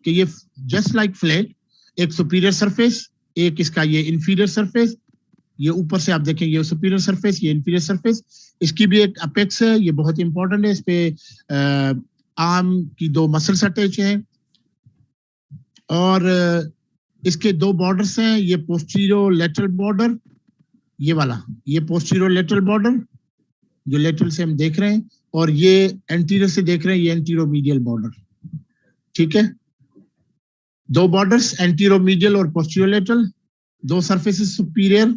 कि ये जस्ट लाइक फ्लैट, एक सुपीरियर सरफेस, एक इसका ये इंफीरियर सरफेस, ये ऊपर से आप देखेंगे ये सुपीरियर सरफेस, ये इंफीरियर सरफेस, इसकी भी एक अपेक्स है, ये बहुत इंपॉर्टेंट है। इस पे आर्म की दो मसल्स अटैच हैं, और इसके दो बॉर्डर्स हैं, ये पोस्टीरियर लेटरल बॉर्डर, ये वाला, ये पोस्टीरियर लेटरल बॉर्डर जो लेटरल से हम देख रहे हैं, और ये एंटीरियर से देख रहे हैं, ये एंटीरियर मीडियल बॉर्डर, ठीक है। दो बॉर्डर्स एंटीरो मीडियल और पोस्टीरियर लेटरल, दो सरफेसेस सुपीरियर,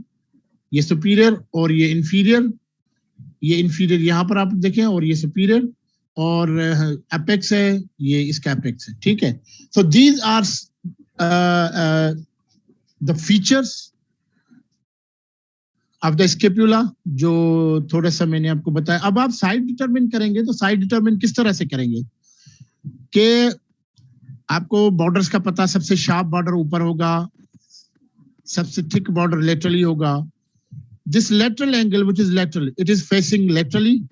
ये सुपीरियर और ये इन्फीरियर यहाँ पर आप देखें, और ये सुपीरियर, और एपेक्स है, ये इसका एपेक्स है, ठीक है। So these are the features of the scapula जो थोड़ा सा मैंने आपको बताया। अब आप साइड डिटरमिन करेंगे तो साइड डिटरमिन किस तरह से करेंगे कि आपको बॉर्डर्स का पता, सबसे शार्प बॉर्डर ऊपर होगा, सबसे थिक बॉर्डर लेटरली होगा। This lateral angle which is lateral, it is facing laterally.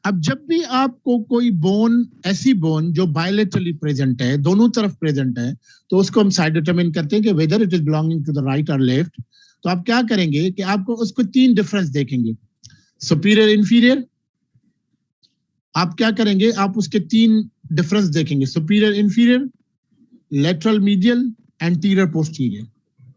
अब जब भी आपको कोई बोन, ऐसी बोन जो बायलेटरली प्रेजेंट है, दोनों तरफ प्रेजेंट है, तो उसको हम साइड डिटरमिन करते हैं कि whether it is belonging to the right और लेफ्ट। तो आप क्या करेंगे कि आपको उसको तीन डिफरेंस देखेंगे, सुपीरियर इंफीरियर। आप क्या करेंगे, आप उसके तीन डिफरेंस देखेंगे, superior inferior, lateral medial, anterior posterior,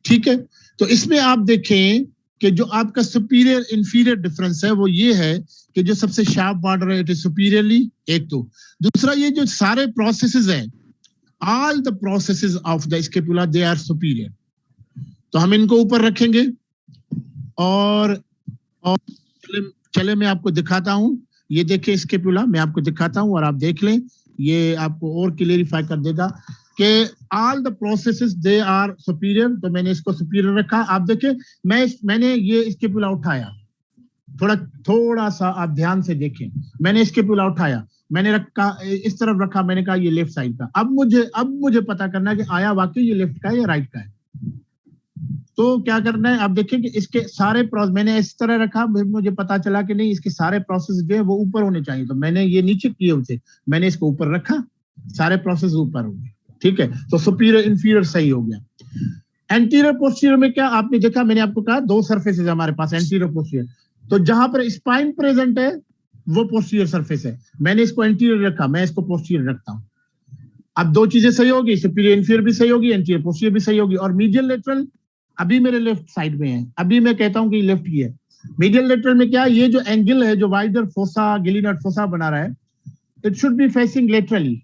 ठीक है। तो इसमें आप देखें कि जो आपका सुपीरियर इंफीरियर डिफरेंस है वो ये है कि जो सबसे शार्प बॉर्डर है इट इज सुपीरियरली, एक तो। दूसरा, ये जो सारे प्रोसेसेस हैं, all the processes of the scapula they are superior. तो हम इनको ऊपर रखेंगे, और चले मैं आपको दिखाता हूं। ये देखिए स्केपुला, मैं आपको दिखाता हूं और आप देख लें, ये आपको और क्लियरिफाई कर देगा कि all the processes they are superior. तो मैंने इसको सुपीरियर रखा। आप देखें, मैंने ये स्केपुला उठाया, थोड़ा सा आप ध्यान से देखें, मैंने स्केपुला उठाया, मैंने रखा इस तरफ रखा, मैंने कहा ये लेफ्ट साइड का। अब मुझे पता करना है कि आया वाकई ये लेफ्ट का है या राइट का है। तो क्या करना है, आप देखें कि इसके सारे प्रोसेस मैंने इस तरह रखा, मुझे पता चला कि नहीं, इसके सारे प्रोसेस जो है वो ऊपर होने चाहिए, तो मैंने ये नीचे किए उसे, मैंने इसको ऊपर रखा, सारे प्रोसेस ऊपर हो गए, ठीक है। तो सुपीरियर इंफीरियर सही हो गया। एंटीरियर पोस्टीरियर में क्या आपने देखा, मैंने आपको कहा दो सरफेसेस हमारे पास, एंटीरियर पोस्टीरियर। तो जहां पर स्पाइन प्रेजेंट है वो पोस्टीरियर सरफेस है, मैंने इसको एंटीरियर रखा, मैं इसको पोस्टीरियर रखता हूं। अब दो चीजें सही होगी, सुपीरियर इंफीरियर भी सही होगी, एंटीरियर पोस्टीरियर भी सही होगी। और मीडियल लेटरल अभी मेरे लेफ्ट साइड में है, अभी मैं कहता हूं कि लेफ्ट की है। मीडियल लेटरल में क्या, ये जो एंगल है जो वाइडर फोसा, गिलिनट फोसा बना रहा है, it should be facing laterally.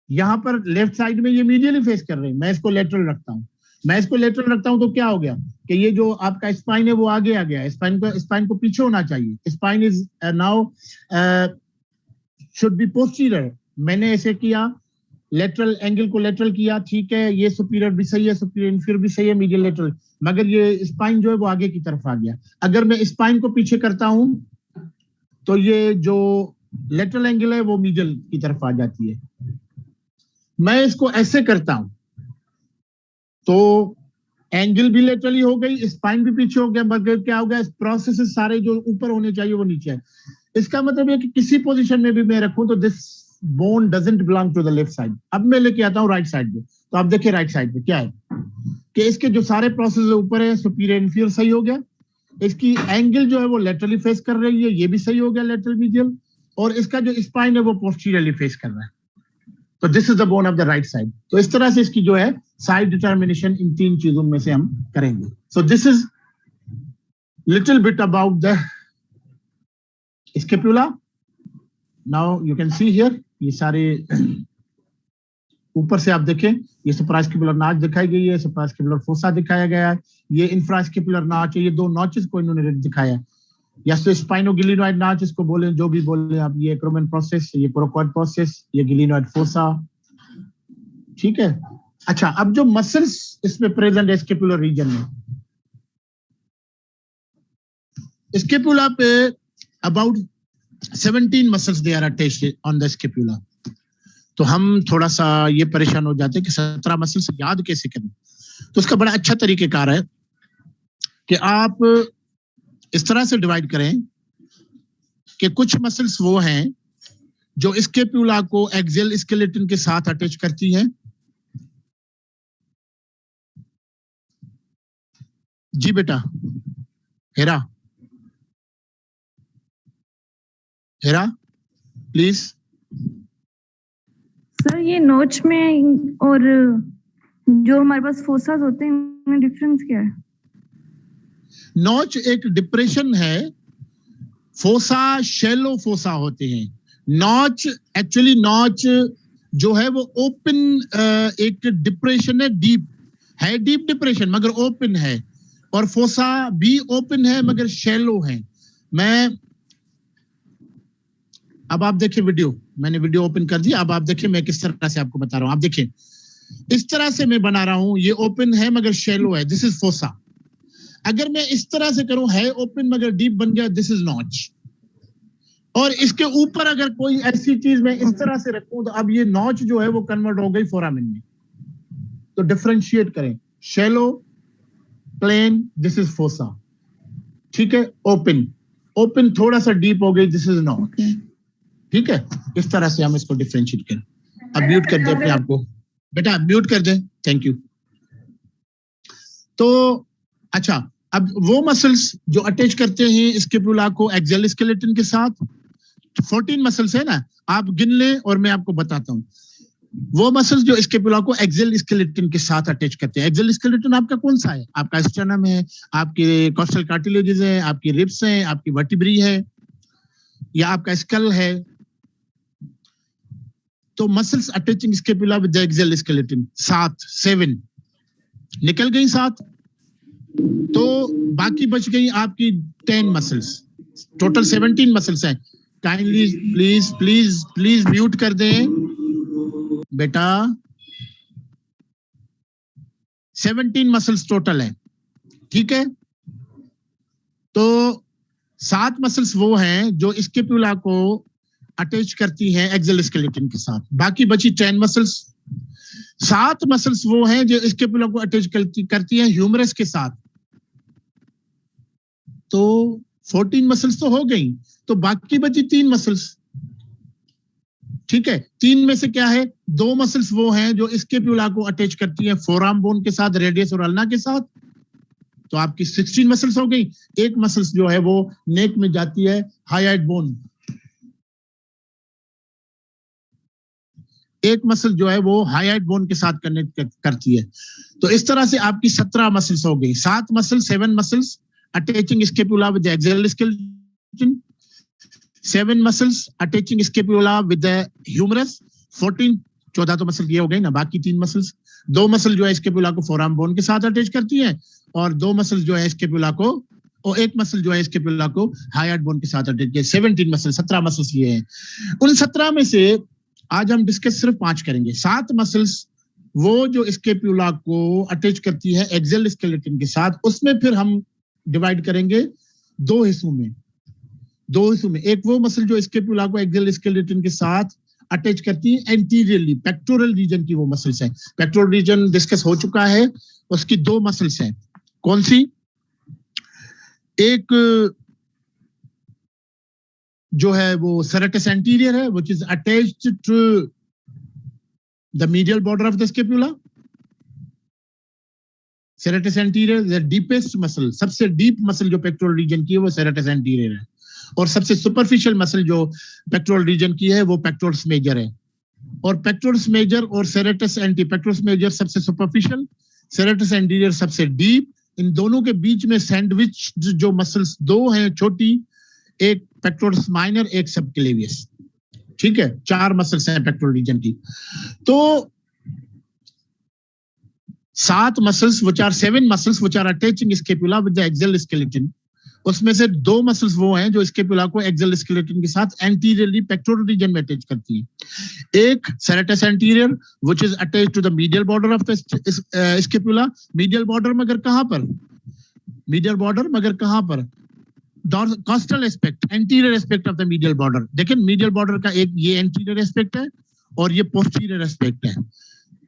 यहां पर लेफ्ट साइड में ये मीडियली फेस कर रहे हैं, मैं इसको लेटरल रखता हूं। मैं इसको लेटरल रखता हूं तो क्या हो गया कि ये जो आपका स्पाइन है वो आगे आ गया, स्पाइन को पीछे होना चाहिए, spine is now should be posterior. मैंने ऐसे किया, लेटरल एंगल को लेटरल किया, ठीक है, ये सुपीरियर भी सही है, सुपीरियर इंफीरियर भी सही है, मीडियल लेटरल, मगर ये स्पाइन जो है वो आगे की तरफ आ गया। अगर मैं स्पाइन को पीछे करता हूं तो ये जो लेटरल एंगल है वो मीडियल की तरफ आ जाती है। मैं इसको ऐसे करता हूं तो एंगल भी लेटरली हो गई, स्पाइन भी पीछे हो गया, मगर क्या हो गया, प्रोसेस सारे जो ऊपर होने चाहिए वो नीचे है। इसका मतलब है कि किसी पोजीशन में भी मैं रखूं तो this bone doesn't belong to the left side. अब मैं लेके आता हूं राइट साइड पे, तो आप देखिए राइट साइड पे क्या है कि इसके जो सारे प्रोसेस ऊपर है, सुपीरियर इंफीरियर सही हो गया, इसकी एंगल जो है वो लेटरली फेस कर रही है, ये भी सही हो गया लेटरल मीडियल, और इसका जो स्पाइन है वो पोस्टीरियरली फेस कर रहा है। तो this is the bone of the right side. तो इस तरह से इसकी जो है साइड डिटर्मिनेशन इन तीन चीजों में से हम करेंगे। सो this is little bit about the scapula. Now you can see here, ये सारे ऊपर से आप देखें, ये सुप्रास्कैपुलर नाच दिखाई गई है, सुप्रास्कैपुलर फोसा दिखाया गया है, ये इंफ्रास्कैपुलर नाच है, ये दो नॉचेस को इन्होंने दिखाया है, या तो स्पाइनोगिलिनॉइड नाच इसको बोले, जो भी बोले आप, ये क्रोमेन प्रोसेस, ये कोरोकॉइड प्रोसेस, ये गिलिनॉइड फोसा, ठीक है। अच्छा, अब जो मसल्स इसमें प्रेजेंट है स्कैपुलर रीजन में, स्कैपुला पे about 17 muscles they are attached on the scapula. तो हम थोड़ा सा ये परेशान हो जाते हैं कि 17 मसल्स याद कैसे करें। तो उसका बड़ा अच्छा तरीकेकार है कि आप इस तरह से डिवाइड करें कि कुछ मसल्स वो हैं जो स्कैपुला को एक्सियल स्केलेटन के साथ अटैच करती हैं। जी बेटा, हेरा प्लीज। सर ये नोच में और जो हमारे पास फोसास होते हैं उनमें डिफरेंस क्या है? नोच एक डिप्रेशन है, फोसा शैलो फोसा होते हैं। नोच एक्चुअली नोच जो है वो ओपन एक डिप्रेशन है, डीप है, डीप डिप्रेशन मगर ओपन है, और फोसा भी ओपन है मगर शैलो है। मैं अब आप देखिए वीडियो, मैंने वीडियो ओपन कर दिया, अब आप देखिए मैं किस तरह से आपको बता रहा हूं। आप देखिए इस तरह से मैं बना रहा हूं, ये ओपन है मगर शैलो है, दिस इज फोसा। अगर मैं इस तरह से करूं, है ओपन मगर डीप बन गया, दिस इज नॉच। और इसके ऊपर अगर कोई ऐसी चीज मैं इस तरह से रखूं तो अब ये नॉच जो है वो कन्वर्ट हो गई फोरामेन में। तो डिफरेंशिएट करें, shallow, plain, this is fossa, ठीक है। ओपन, ओपन थोड़ा सा डीप हो गई, दिस इज नॉच, ठीक है। इस तरह से हम इसको डिफरेंशिएट करें। अब म्यूट कर दे अपने आप को बेटा, म्यूट कर दे, थैंक यू। तो अच्छा, अब वो मसल्स जो अटैच करते हैं स्कैपुला को एक्सियल स्केलेटन के साथ, 14 मसल्स है ना, आप गिन ले और मैं आपको बताता हूं। वो मसल्स जो स्कैपुला को एक्सियल स्केलेटन के साथ अटैच करते हैं। एक्सियल स्केलेटन आपका कौन सा है? आपका स्टर्नम है, आपके कॉस्टल कार्टिलेजेस है, आपकी रिब्स हैं, आपकी वर्टिब्री है, या आपका स्कल है। तो muscles attaching scapula with the axial skeleton 7 निकल गई 7, तो बाकी बच गई आपकी 10 मसल्स। टोटल 17 मसल्स हैं। Kindly please please please mute कर दें बेटा। 17 मसल्स टोटल है, ठीक है। तो 7 मसल्स वो हैं जो स्कैपुला को अटैच करती हैं एक्सियल स्केलेटन के साथ। बाकी बची 10 मसल्स। 7 मसल्स वो हैं जो स्कैपुला को अटैच करती हैं ह्यूमरस के साथ। तो 14 मसल्स तो हो गई, तो बाकी बची 3 मसल्स, ठीक है। 3 में से क्या है, 2 मसल्स वो हैं जो स्कैपुला को अटैच करती हैं फोरआर्म बोन के साथ, रेडियस और अल्ना के साथ। तो आपकी 16 मसल्स हो गई। एक मसल्स जो है वो नेक में जाती है, हाईएड बोन। एक मसल जो है वो हाईएड बोन के साथ कनेक्ट करती है। तो इस तरह से आपकी 17 मसल्स हो गई। 7 muscles, 7 muscles attaching scapula with the axial skeleton, 7 muscles attaching scapula with the humerus, 14 14 तो मसल ये हो गई ना, बाकी 3 मसल्स, 2 मसल जो है स्कैपुला को फोरआर्म बोन के साथ अटैच करती है और 2 मसल जो है स्कैपुला को, और 1 मसल जो है स्कैपुला को हाईआर्ट बोन के साथ अटैच किया। 17 मसल, 17 मसल्स ये हैं। उन 17 में से आज हम डिस्कस सिर्फ 5 करेंगे। 7 मसल्स वो जो स्कैपुला को अटैच करती है एक्सियल स्केलेटन के साथ, उसमें फिर हम डिवाइड करेंगे 2 हिस्सों में। 2 हिस्सों में, एक वो मसल जो स्कैपुला को एक्सियल स्केलेटन के साथ अटैच करती है एंटीरियरली, पेक्टोरल रीजन की वो मसल्स हैं। पेक्टोरल रीजन डिस्कस हो चुका है, उसकी 2 मसल्स हैं। कौन सी? एक जो है वो सेरेटस एंटीरियर है, which is attached to the medial border of the scapula. Serratus anterior the deepest muscle, सबसे डीप मसल जो पेक्टोरल रीजन की है वो सेरेटस एंटीरियर है, और सबसे सुपरफिशियल मसल जो पेक्टोरल रीजन की है वो पेक्टोरस मेजर है। और पेक्टोरस मेजर और सेरेटस एंटी, पेक्टोरस मेजर सबसे सुपरफिशियल, सेरेटस एंटीरियर सबसे डीप। इन दोनों के बीच में सैंडविच जो मसल्स 2 हैं छोटी, एक पेक्टोरस माइनर, एक सबक्लेवियस। ठीक है, 4 मसल्स हैं पेक्टोरल रीजन की। तो 7 muscles which are 7 muscles which are attaching scapula with the axial skeleton, उसमें से 2 मसल्स वो हैं जो स्कैपुला को एक्सियल स्केलेटन के साथ एंटीरियरली पेक्टोरल रीजन में अटैच करती है। एक serratus anterior which is attached to the medial border of the scapula. Medial border मगर कहां पर? मीडियल बॉर्डर मगर कहां पर? Costal aspect, anterior aspect of the medial border. देखिए मीडियल बॉर्डर का एक ये एंटीरियर एस्पेक्ट है और ये पोस्टीरियर एस्पेक्ट है।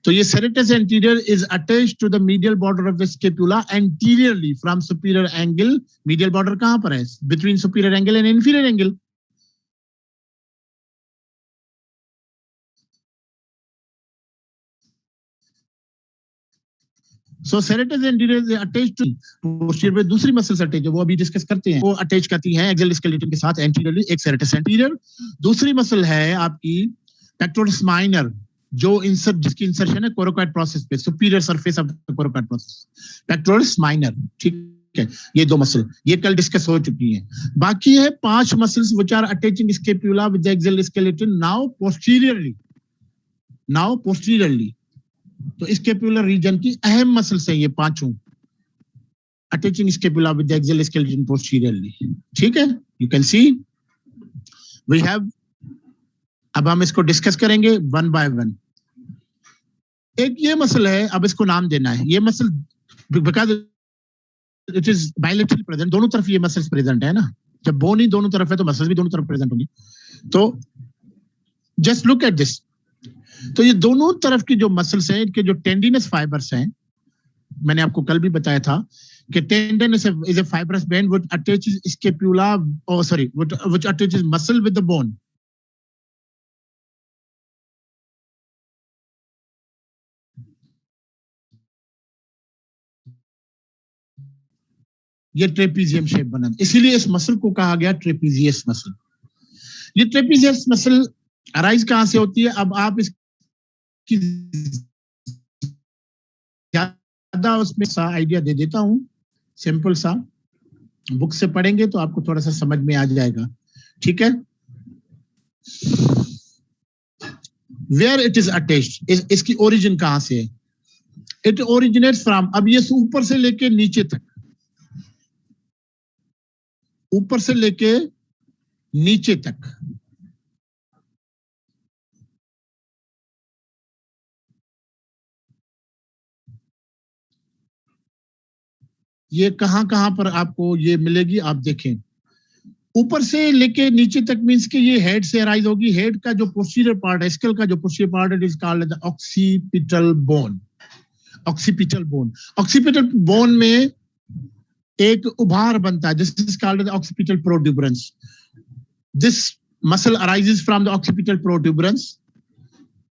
तो ये serratus anterior is attached to the medial border of the scapula anteriorly from superior angle. Medial border कहां पर है? Between superior angle and inferior angle. So serratus anterior is attached to posterior पे दूसरी मसल्स अटैच है, वो अभी डिस्कस करते हैं। वो अटैच करती हैं एक्सियल स्केलेटन के साथ एंटीरियरली, एक सेरेटस एंटीरियर। दूसरी मसल है आपकी पेक्टोरस माइनर, जो इंसर्ट, जिसकी इंसर्शन है कोरोकॉइड प्रोसेस पे, superior surface of the coracoid process, pectoralis minor. ठीक है, ये 2 मसल ये कल डिस्कस हो चुकी हैं। बाकी है 5 muscles which are attaching scapula with the axial skeleton now posteriorly. तो स्कैपुलर रीजन की अहम मसल्स हैं ये 5 attaching scapula with the axial skeleton posteriorly. ठीक है, you can see we have. अब हम इसको डिस्कस करेंगे 1 बाय 1। एक ये मसल है, अब इसको नाम देना है। ये muscle because it is bilaterally present, दोनों तरफ ये मसल्स प्रेजेंट है ना। जब बोन ही दोनों तरफ है तो मसल्स भी दोनों तरफ प्रेजेंट होंगी। तो जस्ट लुक एट दिस। तो ये दोनों तरफ की जो मसल्स हैं, इनके जो टेंडिनस फाइबर्स हैं, मैंने आपको कल भी बताया था कि tendon is a fibrous band which attaches scapula, और sorry, which attaches muscle with the bone. ये ट्रेपीजियम शेप बना, इसीलिए इस मसल को कहा गया ट्रेपीजियस मसल। ये ट्रेपीजियस मसल अराइज कहां से होती है? अब आप इसकी ज्यादा उसमें सा आइडिया दे देता हूं, सिंपल सा, बुक से पढ़ेंगे तो आपको थोड़ा सा समझ में आ जाएगा। ठीक है, वेयर इट इज अटैच्ड, इसकी ओरिजिन कहां से है? इट ओरिजिनेट्स फ्रॉम, अब ये ऊपर से लेके नीचे तक, ऊपर से लेके नीचे तक ये कहां कहां पर आपको ये मिलेगी? आप देखें, ऊपर से लेके नीचे तक मींस कि ये हेड से अराइज होगी। हेड का जो पोस्टीरियर पार्ट है, स्कल का जो पोस्टीरियर पार्ट है, it is called the occipital bone. Occipital bone, occipital bone में एक उभार बनता है, this is called the occipital protuberance. This muscle arises from the occipital protuberance.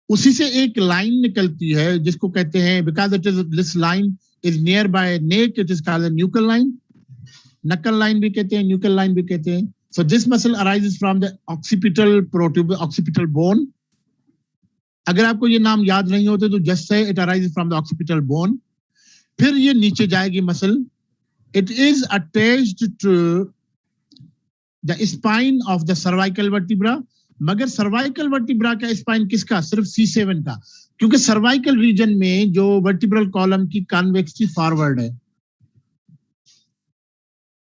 उसी से एक लाइन निकलती है जिसको कहते हैं, because it is this line is near by neck, it is called the nuchal line. नकल लाइन भी कहते हैं, न्यूकल लाइन भी कहते हैं। So this muscle arises from the occipital protuberance, occipital bone. अगर आपको ये नाम याद नहीं होते तो just say it arises from the occipital bone. फिर ये नीचे जाएगी muscle, it is attached to the spine of the cervical vertebra, मगर सर्वाइकल वर्टिब्रा का स्पाइन किसका? सिर्फ C7 का, क्योंकि सर्वाइकल रीजन में जो वर्टिब्रल कॉलम की कॉन्वेक्सिटी फॉरवर्ड है।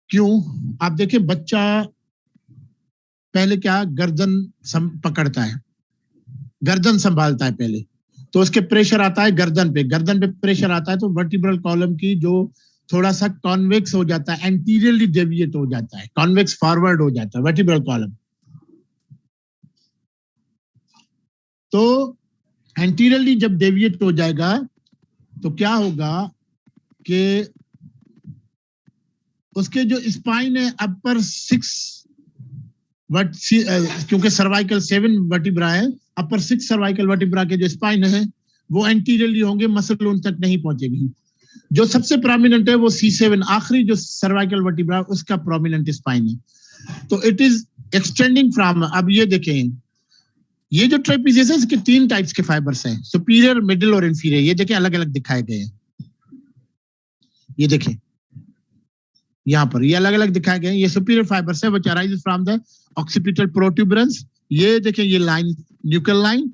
क्यों? आप देखें, बच्चा पहले क्या गर्दन पकड़ता है, गर्दन संभालता है पहले, तो उसके प्रेशर आता है गर्दन पे प्रेशर आता है तो वर्टिब्रल कॉलम की जो थोड़ा सा कॉन्वेक्स हो जाता है, एंटीरियरली डेविएट हो जाता है, कॉन्वेक्स फॉरवर्ड हो जाता है वर्टिब्रल कॉलम। तो एंटीरियरली जब डेविएट हो जाएगा तो क्या होगा कि उसके जो स्पाइन है अपर 6 क्योंकि सर्वाइकल 7 वर्टिब्रा है, अपर 6 सर्वाइकल वर्टिब्रा के जो स्पाइन है वो एंटीरियरली होंगे, मसल उन तक नहीं पहुंचेगी। जो सबसे प्रोमिनेंट है वो C7, आखिरी जो सर्वाइकल वर्टिब्रा उसका प्रोमिनेंट स्पाइन है। तो इट इज एक्सटेंडिंग फ्रॉम, अब ये देखें, ये जो ट्रेपेजियस है इसके 3 टाइप्स के फाइबर्स हैं, सुपीरियर, मिडिल और इंफीरियर। ये देखें अलग अलग दिखाए गए हैं, ये देखें यहाँ पर ये अलग अलग दिखाए गए हैं। ये सुपीरियर फाइबर्स है which arises from the occipital protuberance. ये देखें ये लाइन न्यूक्लियर लाइन।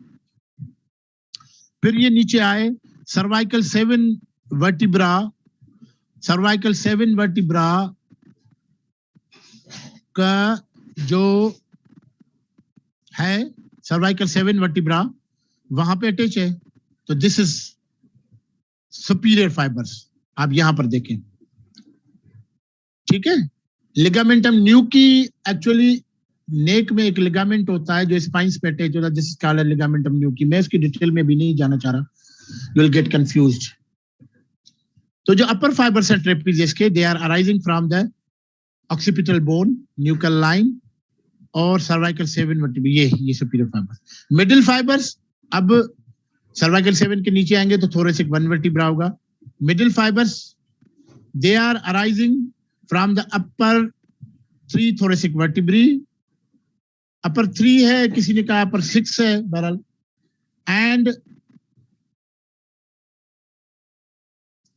फिर ये नीचे आए सर्वाइकल 7 वर्टिब्रा, सर्वाइकल 7 वर्टिब्रा का जो है सर्वाइकल 7 वर्टिब्रा वहां पे अटैच है, तो दिस इज सुपीरियर फाइबर्स। आप यहां पर देखें, ठीक है। लिगामेंटम न्यूकी, एक्चुअली नेक में एक लिगामेंट होता है जो स्पाइन्स पे अटैच होता है, दिस इज कॉल्ड लिगामेंटम न्यूकी। मैं इसकी डिटेल में भी नहीं जाना चाह रहा, यू विल गेट कंफ्यूज्ड। तो जो अपर फाइबर्स हैं ट्रेपेजियस के, they are arising from the occipital bone, nuclear line और सर्वाइकल 7 वर्टिब्रा, ये सुपीरियर फाइबर्स। मिडिल फाइबर्स, अब सर्वाइकल 7 के नीचे आएंगे तो थोरेसिक 1 वर्टिब्रा होगा। Middle fibers they are arising from the upper 3 thoracic vertebrae, upper 3 है, किसी ने कहा अपर 6 है, बहरहाल। एंड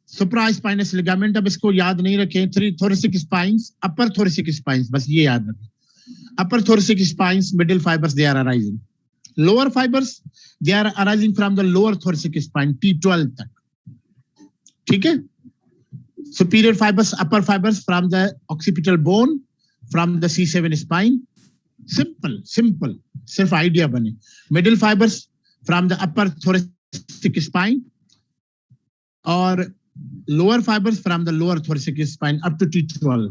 सुप्रास्पाइनस लिगामेंट, अब इसको याद नहीं रखें, 3 thoracic spines, अपर thoracic spines, बस ये याद रखें। अपर thoracic spines, middle fibers, they are arising. Lower fibers, they are arising from the lower thoracic spine, T12 तक, ठीक है। Superior fibers, upper fibers from the occipital bone, from the C7 spine. Simple, सिर्फ आइडिया बने। Middle fibers from the upper thoracic spine और lower fibers from the lower thoracic spine up to T12.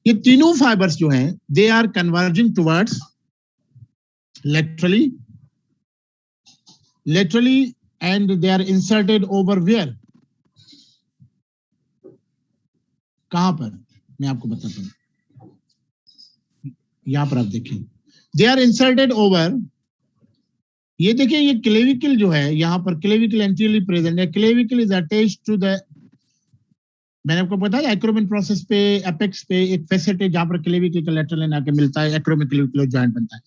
ये तीनों फाइबर्स जो हैं, they are converging towards laterally and they are inserted over where? कहां पर? मैं आपको बताता हूं, यहां पर आप देखें, they are inserted over, ये देखिए ये क्लेविकल जो है, यहां पर क्लेविकल एंटीरियरली प्रेजेंट है। Clavicle is attached to the, मैंने आपको बताया एक्रोमिन प्रोसेस पे एपेक्स पे एक फेसेट है जहां पर क्लेविकल का लेटरल एंड आके मिलता है, एक्रोमिन क्लेविकुलर जॉइंट बनता है।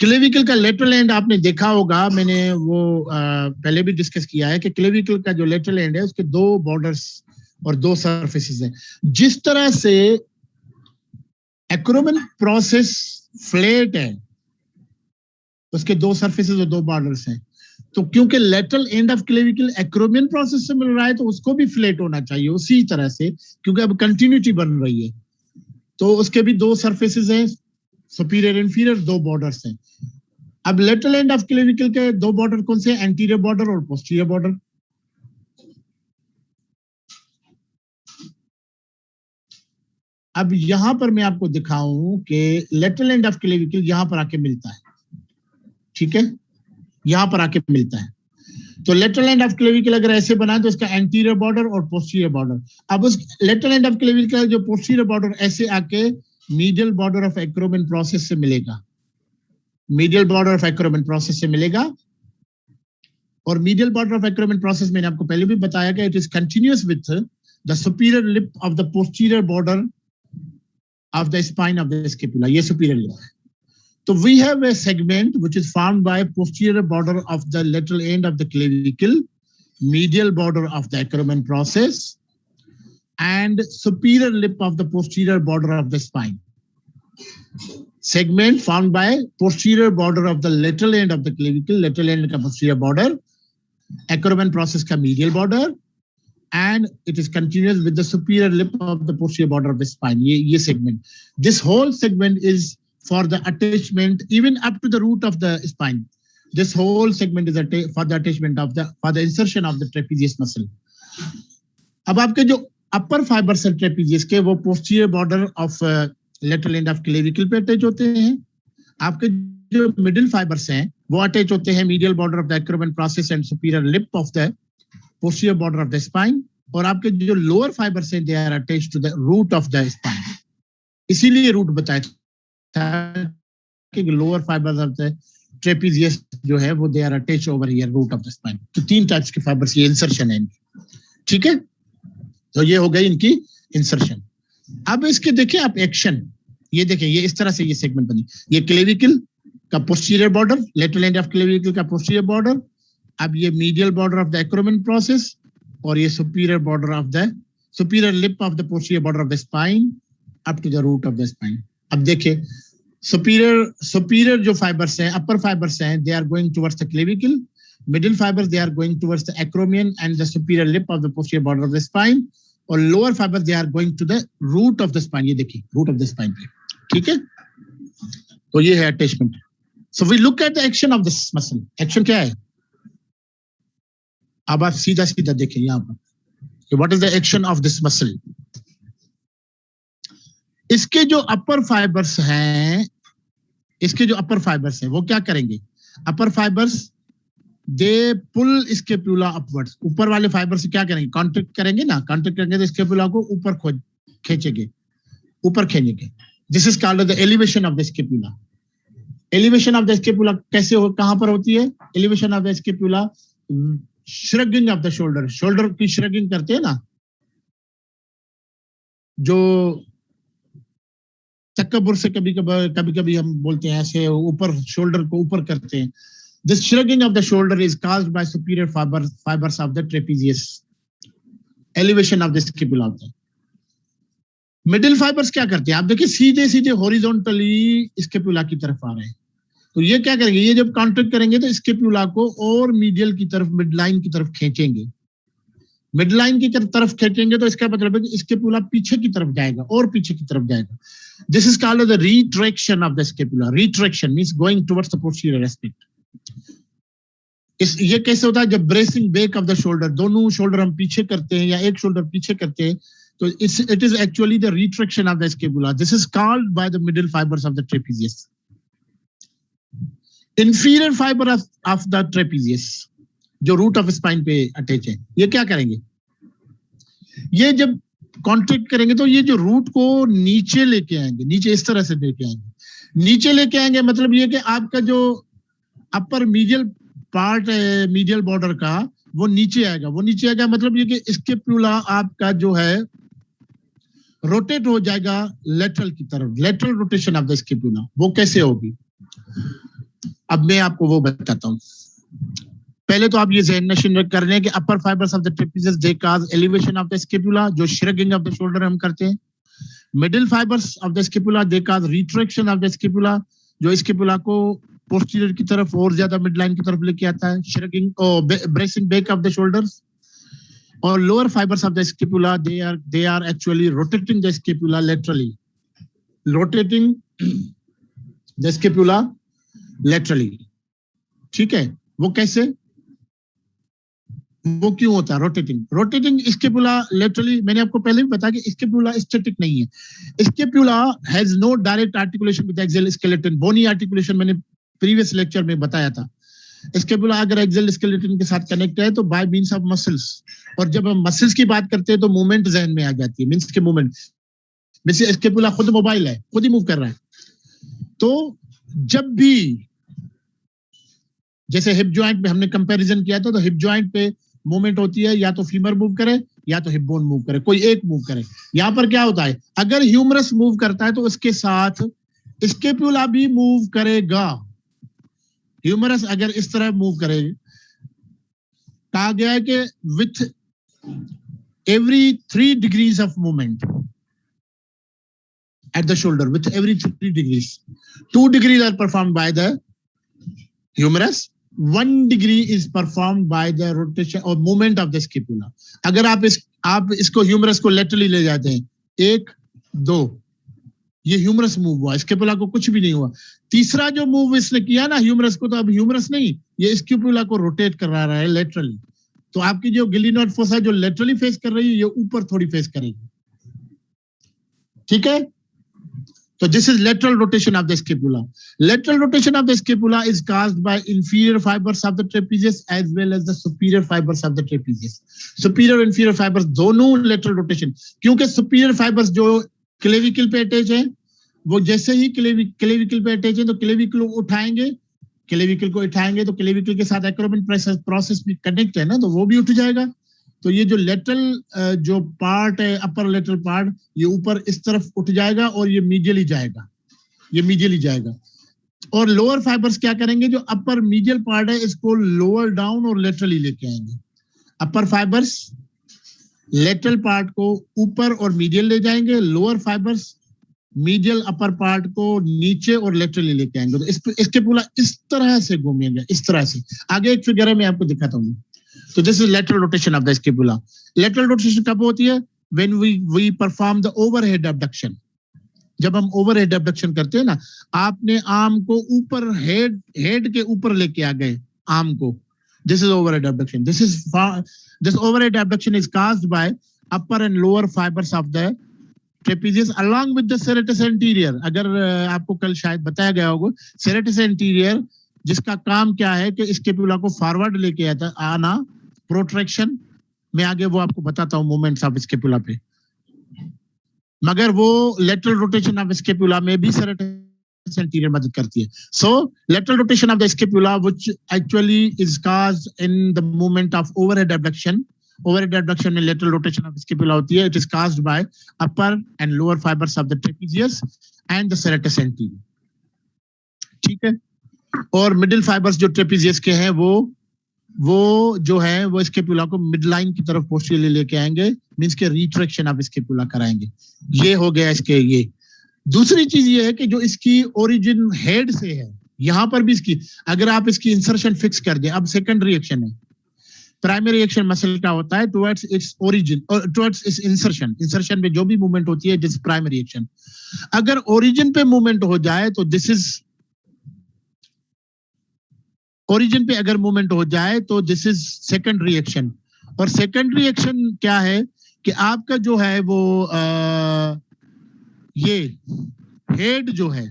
क्लेविकल का लेटरल एंड आपने देखा होगा, मैंने वो पहले भी डिस्कस किया है कि क्लेविकल का जो लेटरल एंड है उसके 2 बॉर्डर्स और 2 सरफेसेस हैं। जिस तरह से एक्रोमिन प्रोसेस फ्लैट है, उसके 2 सरफेसेस और 2 बॉर्डर्स हैं, तो क्योंकि lateral end of clavicle acromion process से मिल रहा है तो उसको भी फ्लैट होना चाहिए उसी तरह से, क्योंकि अब कंटिन्यूटी बन रही है। तो उसके भी 2 सरफेसेस हैं, सुपीरियर इंफीरियर, 2 बॉर्डर्स हैं। अब लेटरल एंड ऑफ क्लेविकल के 2 बॉर्डर कौन से? एंटीरियर बॉर्डर और पोस्टीरियर बॉर्डर। अब यहां पर मैं आपको दिखाऊं कि लेटरल एंड ऑफ क्लेविकल यहां पर आके मिलता है, ठीक है, यहां पर आके मिलता है। तो लेटरल एंड ऑफ क्लेविकल अगर ऐसे बनाए तो इसका एंटीरियर बॉर्डर और पोस्टीरियर बॉर्डर। अब उस लेटरल एंड ऑफ क्लेविकल जो पोस्टीरियर बॉर्डर ऐसे आके मीडियल बॉर्डर ऑफ एक्रोमिन प्रोसेस से मिलेगा, मीडियल बॉर्डर ऑफ एक्रोमिन प्रोसेस से मिलेगा। और मीडियल बॉर्डर ऑफ एक्रोमिन प्रोसेस मैंने आपको पहले भी बताया कि it is continuous with the superior lip of the posterior border of the spine of the scapula, ये सुपीरियर लिप है। So we have a segment which is formed by posterior border of the lateral end of the clavicle, medial border of the acromion process, and superior lip of the posterior border of the spine. segment formed by posterior border of the lateral end of the clavicle, lateral end का posterior border, Ackermann process का medial border, and it is continuous with the superior lip of the posterior border of the spine. ये segment. This whole segment is for the attachment even up to the root of the spine. This whole segment is for the attachment of for the insertion of the trapezius muscle. अब आपके जो upper fibers है trapezius के वो posterior border of lateral end of clavicle पे अटैच होते हैं. आपके जो middle fibers हैं वो अटैच होते हैं medial border of the Ackermann process and superior lip of the posterior border of the spine. और आपके जो lower fibers हैं they are attached to the root of the spine. इसीलिए root बताया था कि lower fibers of the trapezius जो है वो they are attached over here root of the spine. तो 3 types के fibers ये insertion है. ठीक है, तो ये हो गई इनकी इंसर्शन. अब इसके देखिए आप एक्शन, ये देखें ये इस तरह से ये सेगमेंट बनी. ये क्लेविकल का posterior border, lateral end of clavicle का पोस्टीरियर बॉर्डर. अब ये medial border of the acromion process और ये superior border of the superior lip of the posterior border of the spine up to the root of the spine. अब देखिए सुपीरियर जो फाइबर्स हैं, अपर फाइबर्स हैं, they are going towards the clavicle. Middle fibers they are going towards the acromion and the superior lip of the posterior border of the spine, और lower fibers they are going to the root of the spine. ये देखिए root of the spine पे, ठीक है. तो ये है attachment. So we look at the action of this muscle. Action क्या है? अब आप सीधा सीधा देखें यहाँ पर. What is the action of this muscle? इसके जो upper fibers हैं, वो क्या करेंगे? Upper fibers they pull scapula upwards. ऊपर वाले फाइबर से क्या करेंगे? कॉन्ट्रैक्ट करेंगे ना. कॉन्ट्रैक्ट करेंगे तो स्केपुला को ऊपर खींचेंगे, ऊपर खींचेंगे. This is called the elevation of the scapula. Elevation of the scapula कैसे हो, कहां पर होती है? Elevation of the scapula shrugging of the shoulder. Shoulder की श्रगिंग करते हैं ना, जो तकब्बुर से कभी हम बोलते हैं ऐसे ऊपर शोल्डर को ऊपर करते हैं. This shrugging of the shoulder is caused by superior fibers of the trapezius. Elevation of the scapula. Middle fibers क्या करते हैं? आप देखिए सीधे सीधे horizontally scapula की तरफ आ रहे हैं. तो ये क्या करेंगे? ये जब कॉन्ट्रैक्ट करेंगे तो स्केपुला को और मीडियल की तरफ, मिडलाइन की तरफ खींचेंगे. मिडलाइन की तरफ खींचेंगे तो इसका मतलब है कि स्केपुला पीछे की तरफ जाएगा और पीछे की तरफ जाएगा. This is called the retraction of the scapula. Retraction means going towards the posterior aspect. ये कैसे होता है? जब bracing back of the shoulder, दोनों शोल्डर हम पीछे करते हैं या एक शोल्डर पीछे करते हैं, तो it is actually the retraction of the scapula. This is called by the middle fibers of the trapezius. Inferior fibre of the trapezius जो रूट ऑफ स्पाइन पे अटैच है, ये क्या करेंगे? ये जब कॉन्ट्रैक्ट करेंगे तो ये जो रूट को नीचे लेके आएंगे, नीचे इस तरह से लेके आएंगे. नीचे लेके आएंगे मतलब ये कि आपका जो अपर मीडियल पार्ट है, मीडियल बॉर्डर का, वो नीचे आएगा. वो नीचे आएगा मतलब ये कि स्केपुला आपका जो है रोटेट हो जाएगा लेटरल की तरफ. Lateral rotation of the scapula वो कैसे होगी? अब मैं आपको वो बताता हूँ. पहले तो आप ये ज़हन नशीन कर रहे हैं कि upper fibers of the trapezius they cause elevation of the scapula, जो श्रगिंग ऑफ द शोल्डर हम करते हैं. Middle fibers of the scapula they cause retraction of the scapula, जो स्केपुला को पोस्टीरियर की तरफ और ज्यादा मिडलाइन की तरफ लेके आता है. Shrugging bracing back of the shoulders. और lower fibers of the scapula they are actually rotating the scapula laterally. Rotating the scapula laterally. ठीक है, वो कैसे, वो क्यों होता है रोटेटिंग स्केपुला लेटरली? मैंने आपको पहले भी बताया कि स्केपुला स्टैटिक नहीं है. Scapula has no direct articulation with axial skeleton. Bony articulation मैंने प्रीवियस लेक्चर में बताया था. स्केपुला अगर एक्सियल स्केलेटन के साथ कनेक्ट है तो बाय मींस ऑफ मसल्स. और जब हम मसल्स की बात करते हैं तो मूवमेंट जहन में आ जाती है. मींस के मूवमेंट, मींस स्केपुला खुद मोबाइल है, खुद ही मूव कर रहा है. तो जब भी जैसे हिप जॉइंट में हमने कंपैरिजन किया था, तो हिप जॉइंट पे मूवमेंट होती है, या तो फीमर मूव करे या तो हिप बोन मूव करे, कोई एक मूव करे. यहाँ पर क्या होता है? अगर ह्यूमरस मूव करता है तो उसके साथ स्केपुला भी मूव करेगा. ह्यूमरस अगर इस तरह मूव करे, कहा गया है कि with every 3 degrees of movement, at the shoulder with every 3 degrees. 2 degrees are performed by the humerus. 1 degree is performed by the rotation or movement of the scapula. अगर आप इसको ह्यूमरस को लेटरली ले जाते हैं, 1 2, ये ह्यूमरस मूव हुआ, स्केपुला को कुछ भी नहीं हुआ. तीसरा जो मूव इसने किया ना ह्यूमरस को, तो अब ह्यूमरस नहीं, ये स्केपुला को रोटेट करा रहा है लेटरली. तो आपकी जो गिलिनोइड फोसा जो लेटरली फेस कर रही है, ये ऊपर थोड़ी फेस करेगी. ठीक है. So this is lateral rotation of the scapula. Lateral rotation of the scapula is caused by inferior fibers of the trapezius as well as the superior fibers of the trapezius. Superior and inferior fibers दोनों lateral rotation. क्योंकि superior fibers जो clavicle पे अटैच है, वो जैसे ही clavicle पे अटैच है तो clavicle को उठाएंगे, तो clavicle के साथ acromion process भी कनेक्ट है ना, तो वो भी उठ जाएगा. तो ये जो लेटरल जो पार्ट है, अपर लेटरल पार्ट, ये ऊपर इस तरफ उठ जाएगा और ये मीडियली जाएगा. और लोअर फाइबर्स क्या करेंगे, जो अपर मीडियल पार्ट है इसको लोअर डाउन और लेटरली लेके आएंगे. अपर फाइबर्स लेटरल पार्ट को ऊपर और मीडियल ले जाएंगे, lower fibres medial upper part को नीचे और लेटरली लेके आएंगे. तो इसके पूरा इस तरह से घूमेंगे, इस तरह से. आगे एक फिगर है, मैं आपको दिखाता हूँ. So this is lateral rotation of the scapula. Lateral rotation कब होती है? When we perform the overhead abduction. जब हम overhead abduction करते हैं ना, आपने आर्म को ऊपर हेड के ऊपर लेके आ गए आर्म को. This is overhead abduction. This overhead abduction is caused by upper and lower fibers of the trapezius along with the serratus anterior. अगर आपको कल शायद बताया गया होगा, serratus anterior जिसका काम क्या है कि स्केपुला को फॉरवर्ड लेके आना, प्रोट्रैक्शन में. आगे वो आपको बताता हूं मूवमेंट्स ऑफ स्केपुला पे. मगर वो लेटरल रोटेशन ऑफ स्केपुला में भी serratus anterior मदद करती है. So lateral rotation of the scapula which actually is caused in the movement of overhead abduction. Overhead abduction में लेटरल रोटेशन ऑफ स्केपुला होती है. It is caused by upper and lower fibers of the trapezius and the serratus anterior. ठीक है. और मिडिल फाइबर्स जो ट्रेपेजियस के हैं, वो जो है वो स्केपुला को मिड लाइन की तरफ पोस्टीरियरली लेके आएंगे, मींस के रिट्रैक्शन ऑफ स्केपुला कराएंगे. ये हो गया इसके. ये दूसरी चीज ये है कि जो इसकी ओरिजिन हेड से है, यहां पर भी इसकी अगर आप इसकी इंसर्शन फिक्स कर दें. अब सेकंड रिएक्शन है. प्राइमरी रिएक्शन मसल का होता है टुवर्ड्स इट्स ओरिजिन और टुवर्ड्स इट्स इंसर्शन में जो भी मूवमेंट होती है, दिस प्राइमरी रिएक्शन. अगर ओरिजिन पे मूवमेंट हो जाए तो दिस इज ओरिजिन पे अगर मूवमेंट हो जाए तो दिस इज सेकंड रिएक्शन. और सेकंड रिएक्शन क्या है कि आपका जो है वो ये हेड जो है,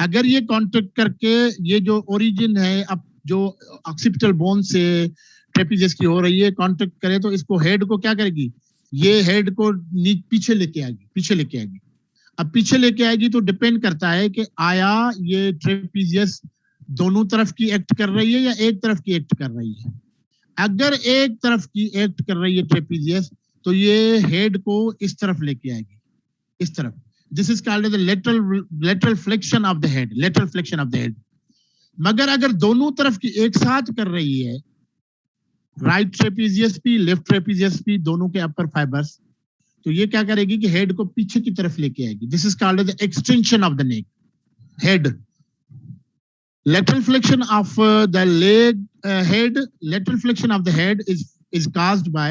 अगर ये कांटेक्ट करके ये जो ओरिजिन है, अब जो ऑक्सीपिटल बोन से ट्रेपेजियस की हो रही है, कांटेक्ट करे तो इसको हेड को क्या करेगी, ये हेड को पीछे लेके आएगी. अब पीछे लेके आएगी तो डिपेंड करता है कि आया ये ट्रेपेजियस दोनों तरफ की एक्ट कर रही है या एक तरफ की एक्ट कर रही है. अगर एक तरफ की एक्ट कर रही है ट्रेपेजियस, तो ये हेड को इस तरफ लेके आएगी, इस तरफ. This is called the lateral flexion of the head. मगर अगर दोनों तरफ की एक साथ कर रही है, राइट ट्रेपेजियस भी लेफ्ट ट्रेपेजियस भी, दोनों के अपर फाइबर्स, तो ये क्या करेगी कि हेड को पीछे की तरफ लेके आएगी. This is called the extension of the neck head. Lateral flexion of the lateral flexion of the head is caused by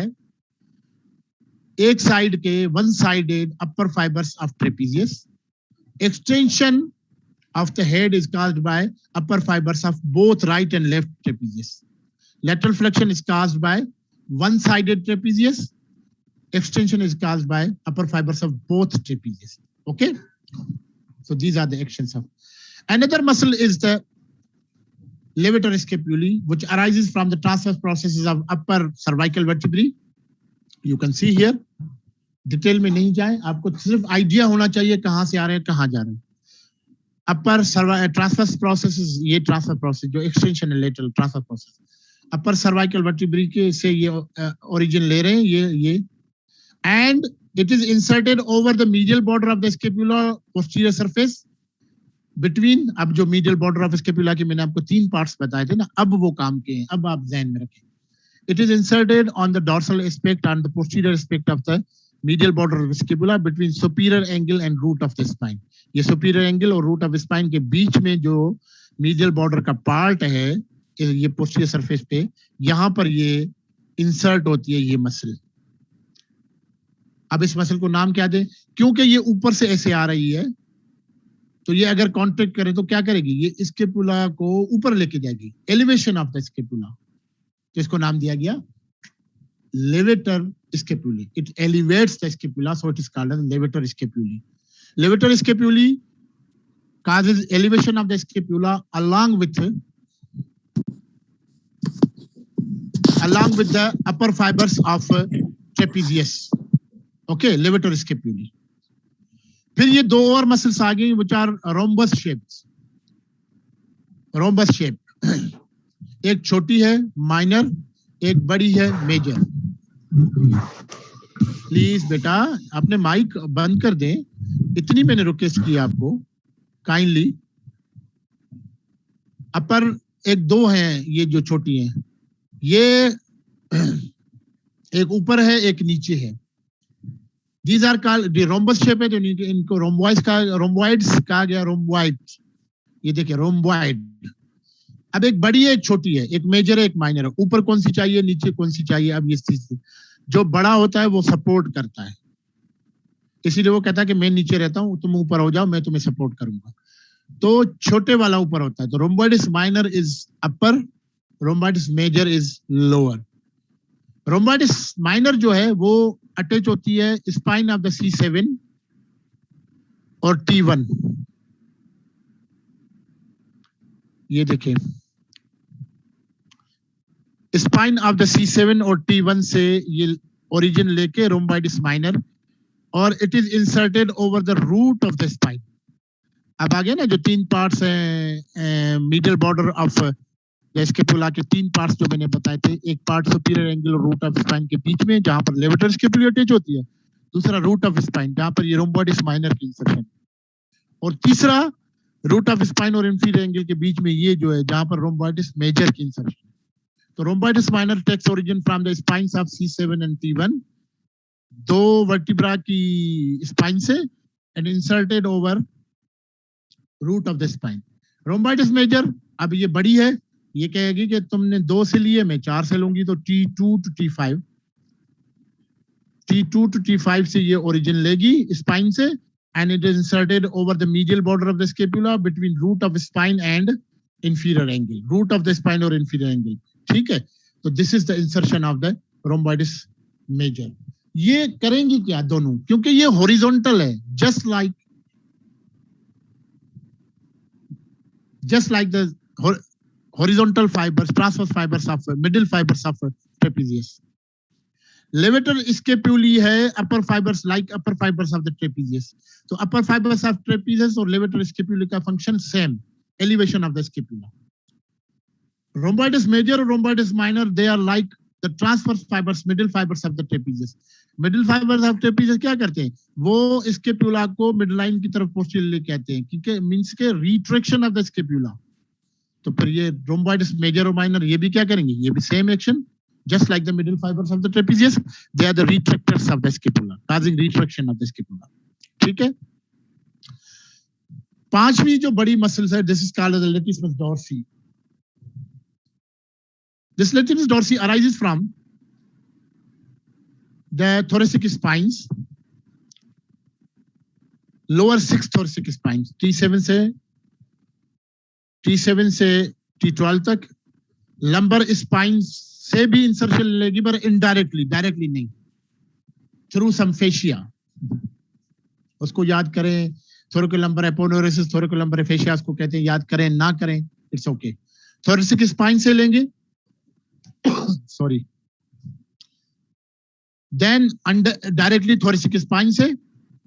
एक साइड के one-sided upper fibers of trapezius. Extension of the head is caused by upper fibers of both right and left trapezius. Lateral flexion is caused by one-sided trapezius. Extension is caused by upper fibers of both trapezius. Okay, so these are the actions of. Another muscle is the levator scapulae, which arises from the transverse processes of upper cervical vertebrae. You can see here. Detail में नहीं जाए, आपको सिर्फ आइडिया होना चाहिए कहां से आ रहे हैं, कहां जा रहे हैं. अपर ट्रांसवर्स प्रोसेसेस, ये ट्रांसफर प्रोसेस जो एक्सटेंशन है, लेटरल ट्रांसफर प्रोसेस अपर सर्वाइकल वर्टिब्री के से ये ओरिजिन ले रहे हैं, ये and it is inserted over the medial border of the scapula posterior surface between. अब जो मीडियल बॉर्डर ऑफ स्केपुला के मैंने आपको 3 पार्ट्स बताए थे ना, अब वो काम के हैं, अब आप ध्यान में रखें. It is inserted on the dorsal aspect and the posterior aspect of the medial border of scapula between superior angle and root of the spine. ये superior angle और root of spine के बीच में जो medial border का part है, ये posterior surface पे, यहाँ पर ये insert होती है ये muscle. अब इस मसल को नाम क्या दें? क्योंकि ये ऊपर से ऐसे आ रही है, तो ये अगर कॉन्ट्रैक्ट करें तो क्या करेगी? ये स्केपुला को ऊपर लेके जाएगी. एलिवेशन ऑफ द स्केपुला, तो इसको नाम दिया गया levator scapulae. It elevates the scapula, so it is called as levator scapulae. Levator scapulae causes elevation of the scapula along with the upper fibers of trapezius. Okay, levator scapulae. फिर ये दो और मसल्स आ गई which are rhombus shapes. Rhombus shape. एक छोटी है माइनर, एक बड़ी है मेजर. प्लीज बेटा अपने माइक बंद कर दें, इतनी मैंने रिक्वेस्ट की आपको काइंडली. अपर एक दो हैं ये जो छोटी हैं, ये एक ऊपर है एक नीचे है. These are called the rhombus shape है, तो इनको rhomboids कहा गया. rhomboid, ये देखिए rhomboid. अब एक बड़ी है एक छोटी है, एक मेजर है एक माइनर है. ऊपर कौन सी चाहिए, नीचे कौन सी चाहिए? अब ये चीज जो बड़ा होता है वो सपोर्ट करता है, इसीलिए वो कहता है कि मैं नीचे रहता हूं, तुम ऊपर हो जाओ, मैं तुम्हें सपोर्ट करूंगा. तो छोटे वाला ऊपर होता है. तो rhomboids minor is upper, rhomboids major is lower. rhomboids minor जो है वो अटैच होती है स्पाइन ऑफ द C7 और T1. ये देखिए स्पाइन ऑफ द C7 और T1 से ये ओरिजिन लेके rhomboids minor, और it is inserted over the root of the spine. अब आगे ना जो तीन पार्ट्स हैं medial border of the scapula के, तीन पार्ट्स जो मैंने बताए थे, एक पार्ट सुपीरियर एंगल और रूट ऑफ स्पाइन के बीच में जहां पर लेवेटर स्केपुला अटैच होती है, दूसरा रूट ऑफ स्पाइन जहां पर ये rhomboids minor की इंसर्शन, और तीसरा रूट ऑफ स्पाइन और इंफीरियर एंगल के बीच में ये जो है जहां पर rhomboids major की इंसर्शन. तो rhomboids minor takes origin from the spines of C7 and T1, दो वर्टिब्रा की स्पाइन से, and inserted over root of the spine. rhomboids major, अब ये बड़ी है, ये कहेगी कि तुमने 2 से लिए, मैं 4 से लूंगी, तो T2 to T5, T2 to T5 से ये ओरिजिन लेगी स्पाइन से, and it is inserted over the medial border of the scapula between root of spine and inferior angle, root of the spine और इंफीरियर एंगल. ठीक है, तो this is the insertion of the rhomboids major. ये करेंगी क्या दोनों? क्योंकि ये हॉरिजॉन्टल है, just like the horizontal fibers, transverse fibers of middle fibers of trapezius. Levator scapulae है upper fibers like upper fibers of the trapezius. तो upper fibers of trapezius और levator scapulae का function same, elevation of the scapula. Rhomboids major और rhomboids minor, they are like the transverse fibers, middle fibers of the trapezius. Middle fibers of trapezius क्या करते हैं? वो scapula को midline की तरफ posterior लेके आते हैं, क्योंकि means के retraction of the scapula. तो फिर ये rhomboids major और minor ये भी क्या करेंगे? ये भी same action, just like the middle fibers of the trapezius, they are the retractors of the scapula, causing retraction of the scapula. ठीक है. पांचवी जो बड़ी मसल्स है, this is called as the latissimus dorsi. This latissimus dorsi arises from the thoracic spines, lower 6 thoracic spines, T7 से T12 तक. लंबर स्पाइन से भी इंसर्शन लेगी, पर इनडायरेक्टली, डायरेक्टली नहीं, थ्रू सम फेशिया. उसको याद करें, थोरैकोलम्बर एपोनेुरोसिस, थोरैकोलम्बर फेशिया उसको कहते हैं, याद करें ना करें इट्स ओके. थोरैसिक स्पाइन से लेंगे, sorry, then directly thoracic spine से,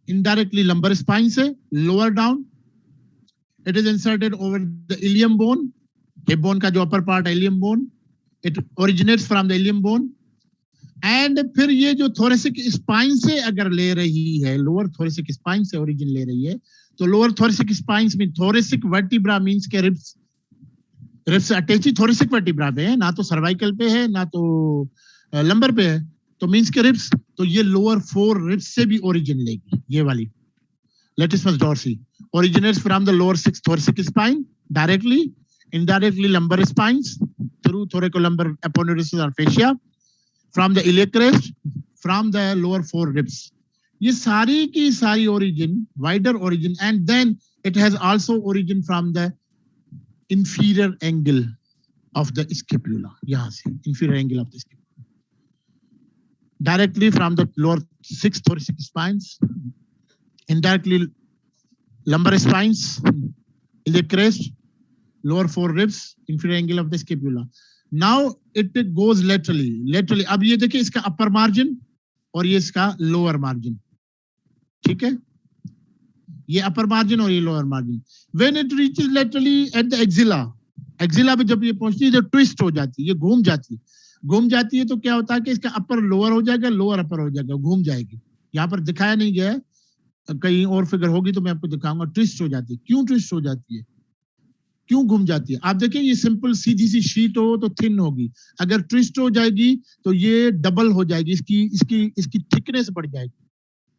इनडायरेक्टली लंबर स्पाइन से, lower down. It is inserted over the ilium bone, hip bone का जो upper part है ilium bone, it originates from the ilium bone, and फिर ये जो thoracic spine से अगर ले रही है, lower thoracic spine से origin ले रही है, तो lower thoracic spines में thoracic vertebra means के ribs attached thoracic vertebra पे है, ना तो cervical पे है, ना तो lumbar पे है. तो मींस के रिब्स, तो ये लोअर 4 रिब्स से भी ओरिजिन लेगी, ये वाली latissimus dorsi originates from the lower 6 thoracic spine directly, indirectly lumbar spines through thoracolumbar aponeurosis or fascia, from the iliac crest, from the lower 4 ribs. ये सारी की सारी origin, wider origin, and then it has also origin from the inferior angle of the scapula. यहाँ से inferior angle of the scapula, directly from the lower 6 thoracic spines, indirectly lumbar spines, iliac crest, lower 4 ribs, inferior angle of the scapula. Now it goes laterally. अब ये देखिए इसका upper margin और ये इसका lower margin, ठीक है, ये upper margin और ये lower margin. When it reaches laterally at the axilla पे जब ये पहुंचती है तो twist हो जाती है, ये घूम जाती है तो क्या होता है कि इसका upper lower हो जाएगा, lower upper हो जाएगा, घूम जाएगी. यहाँ पर दिखाया नहीं गया है, कहीं और फिगर होगी तो मैं आपको दिखाऊंगा. ट्विस्ट हो जाती है. क्यों ट्विस्ट हो जाती है, क्यों घूम जाती है? आप देखें ये सिंपल सीधी सी शीट हो तो थिन होगी, अगर ट्विस्ट हो जाएगी तो ये डबल हो जाएगी, इसकी थिकनेस बढ़ जाएगी.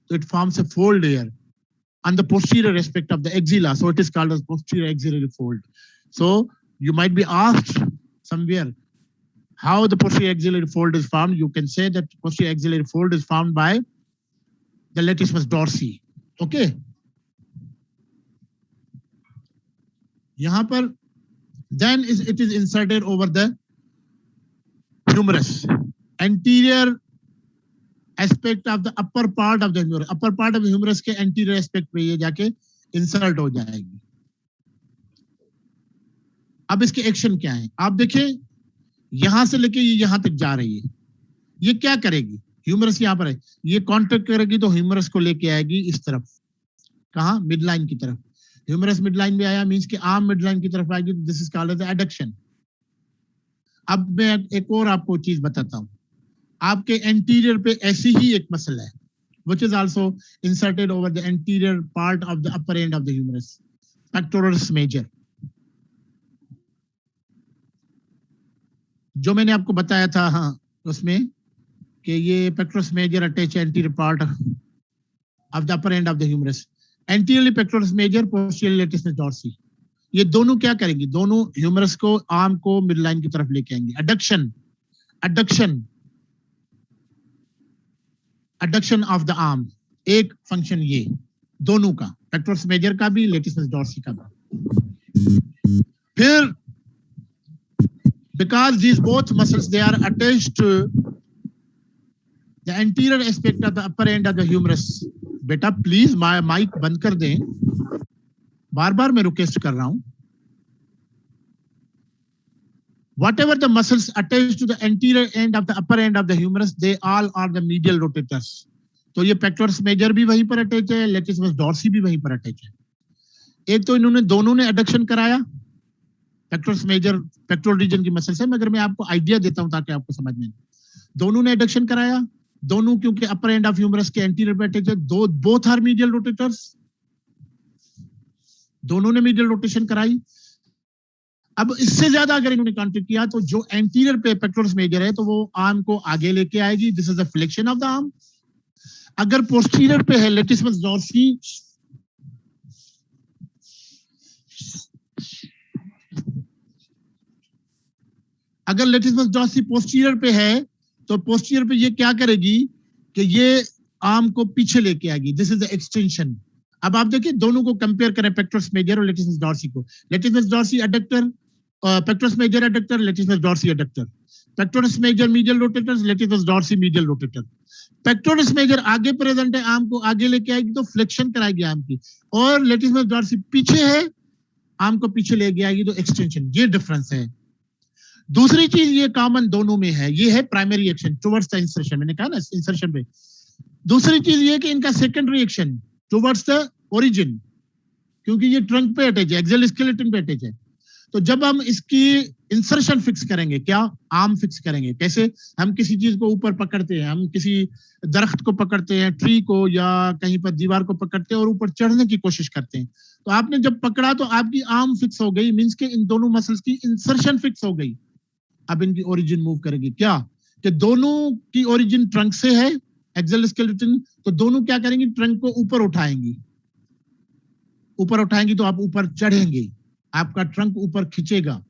तो it forms a fold layer on the posterior aspect of the axilla, so it is called as posterior axillary fold. So you might be asked somewhere how the posterior axillary fold is formed. You can say that posterior axillary fold is formed by the latissimus dorsi. Okay, यहाँ पर then it is inserted over the humerus, anterior aspect of the upper part of the humerus. Upper part of the humerus के anterior aspect पे ये जाके insert हो जाएगी. अब इसके एक्शन क्या है आप देखें, यहां से लेके ये यहां तक जा रही है. ये क्या करेगी, ह्यूमरस यहाँ पर है, ये कॉन्टेक्ट करेगी तो ह्यूमरस को लेके आएगी इस तरफ, कहाँ, मिडलाइन की तरफ. ह्यूमरस मिडलाइन में आया मींस कि आर्म मिडलाइन की तरफ आएगी. This is called as adduction. अब मैं एक और आपको चीज बताता हूं. आपके एंटीरियर पे ऐसी ही एक मसल है which is also inserted over the anterior part of the upper end of the humerus, pectoralis major. जो मैंने आपको बताया था हाँ उसमें कि ये pectoralis major attach anterior part of the upper end of the humerus, anteriorly pectoralis major, posteriorly latissimus dorsi. ये दोनों क्या करेंगी, दोनों ह्यूमरस को, आर्म को मिडलाइन की तरफ लेके आएंगे. एडक्शन ऑफ द आर्म, एक फंक्शन ये दोनों का, पेक्टोरस मेजर का भी, लेटिसिमस डॉर्सी का भी. फिर because these both muscles they are attached to the anterior aspect of the upper end of the humerus. बेटा प्लीज माइक बंद कर दें, बार बार मैं रिक्वेस्ट कर रहा हूं. Whatever the muscles attached to the anterior end of the upper end of the humerus, they all are the medial rotators. तो ये पेक्टोरस मेजर भी वहीं पर अटैच है, लेटिसिमस डॉर्सी भी वहीं पर अटैच है. एक तो इन्होंने दोनों ने एडक्शन कराया, पेक्टोरस मेजर पेक्टोरल रीजन की मसल से, मगर मैं आपको आइडिया देता हूं ताकि आपको समझ में. दोनों ने एडक्शन कराया, दोनों क्योंकि अपर एंड ऑफ ह्यूमरस के एंटीरियर पे अटैच है, बोथ आर मीडियल रोटेटर्स, दोनों ने मीडियल रोटेशन कराई. अब इससे ज्यादा अगर इन्होंने कॉन्टेक्ट किया तो जो एंटीरियर पे पेक्टोरस मेजर है तो वो आर्म को आगे लेके आएगी. This is the flexion of the arm. अगर पोस्टीरियर पे है लेटिसिमस डॉर्सी, अगर लेटिसिमस डॉर्सी पोस्टीरियर पे है तो पोस्टीरियर पे ये क्या करेगी कि ये आर्म को पीछे लेके आएगी. This is the extension. अब आप देखिए दोनों को कंपेयर करें, पेक्टोरस मेजर और लेटिसिमस डॉर्सी को. Latissimus dorsi adductor, pectoralis major adductor, latissimus dorsi adductor. Pectoralis major medial rotators, latissimus dorsi medial rotator. Pectoralis major आगे प्रेजेंट है, आर्म को आगे लेके आएगी तो फ्लेक्शन कराएगी आर्म की, और लेटिसिमस डॉर्सी पीछे है, आर्म को पीछे लेके आएगी तो एक्सटेंशन. ये डिफरेंस है. दूसरी चीज ये कॉमन दोनों में है, ये है primary action towards the insertion. मैंने कहा ना इंसर्शन पे. दूसरी चीज ये कि इनका secondary action towards the origin, क्योंकि ये ट्रंक पे अटैच है, एक्सियल स्केलेटन पे अटैच है. तो जब हम इसकी इंसर्शन फिक्स करेंगे, क्या आर्म फिक्स करेंगे, कैसे, हम किसी चीज को ऊपर पकड़ते हैं, हम किसी दरख्त को पकड़ते हैं, ट्री को, या कहीं पर दीवार को पकड़ते हैं और ऊपर चढ़ने की कोशिश करते हैं. तो आपने जब पकड़ा तो आपकी आर्म फिक्स हो गई, मींस के इन दोनों मसल्स की इंसर्शन फिक्स हो गई. अब इनकी ओरिजिन मूव करेगी, क्या, कि दोनों की ओरिजिन ट्रंक से है, एक्सल स्केलेटन, तो दोनों क्या करेंगे, ट्रंक को ऊपर उठाएंगी। ऊपर उठाएंगी तो आप ऊपर चढ़ेंगे, आपका ट्रंक ऊपर खींचेगा,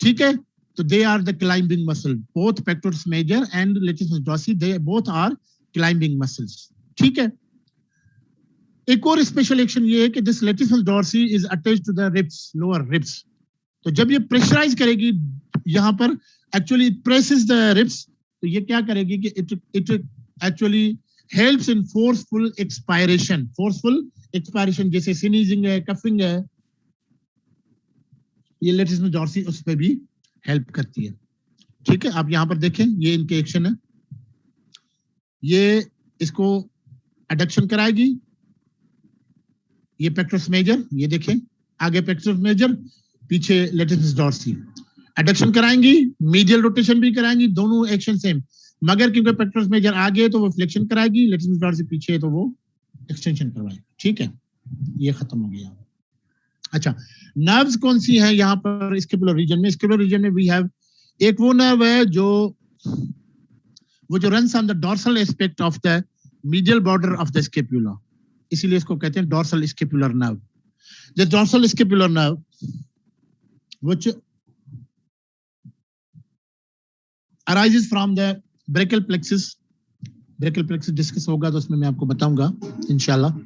ठीक है। तो they are the climbing muscle, both pectoralis major and latissimus dorsi, they both are climbing muscles, ठीक है। एक और स्पेशल एक्शन ये है कि this latissimus dorsi is attached to the ribs, lower ribs. तो जब ये प्रेशराइज करेगी यहां पर, actually it presses the ribs, तो ये क्या करेगी कि it actually helps in forceful expiration, forceful expiration, जैसे स्नीजिंग है, कफिंग है, ये लेटिस डॉर्सी उस पे भी हेल्प करती है, ठीक है। आप यहां पर देखें, ये इनके एक्शन है, ये इसको एडक्शन कराएगी, ये पेक्टोरस मेजर, ये देखें आगे पेक्टोरस मेजर, पीछे लेटिस डॉर्सी, एडक्शन कराएंगी, मीडियल रोटेशन भी कराएंगी, दोनों एक्शन सेम, मगर क्योंकि पेक्टोरस मेजर आगे है तो वो फ्लेक्शन कराएगी, लेटिस डॉर्सी पीछे है तो वो एक्सटेंशन करवाएगी, ठीक है। ये खत्म हो गया। अच्छा, नर्व्स कौन सी है यहाँ पर स्कैपुलर रीजन में? स्कैपुलर रीजन में वी हैव, एक वो नर्व है जो runs on the dorsal aspect of the medial border of the scapula, इसीलिए इसको कहते हैं dorsal scapular nerve. The dorsal scapular nerve which arises from the brachial plexus, brachial plexus discuss होगा तो उसमें मैं आपको बताऊंगा इंशाल्लाह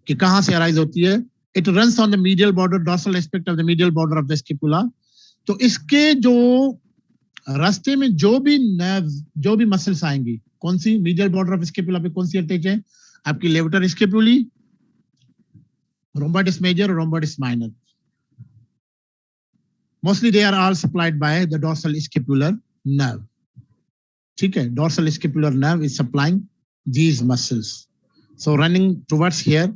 कि कहां से अराइज होती है। It runs on the medial border, dorsal aspect of the medial border of the scapula. तो इसके जो रास्ते में जो भी नर्व्स, जो भी मसल्स आएंगी, कौन सी मीडियल बॉर्डर ऑफ स्कैपुला पे कौन सी अटैच है? आपकी लेवेटर स्कैपुली, रोम्बोइडिस मेजर और रोम्बोइडिस minor. Mostly they are all supplied by the dorsal scapular nerve. ठीक है, dorsal scapular nerve is supplying these muscles. So running towards here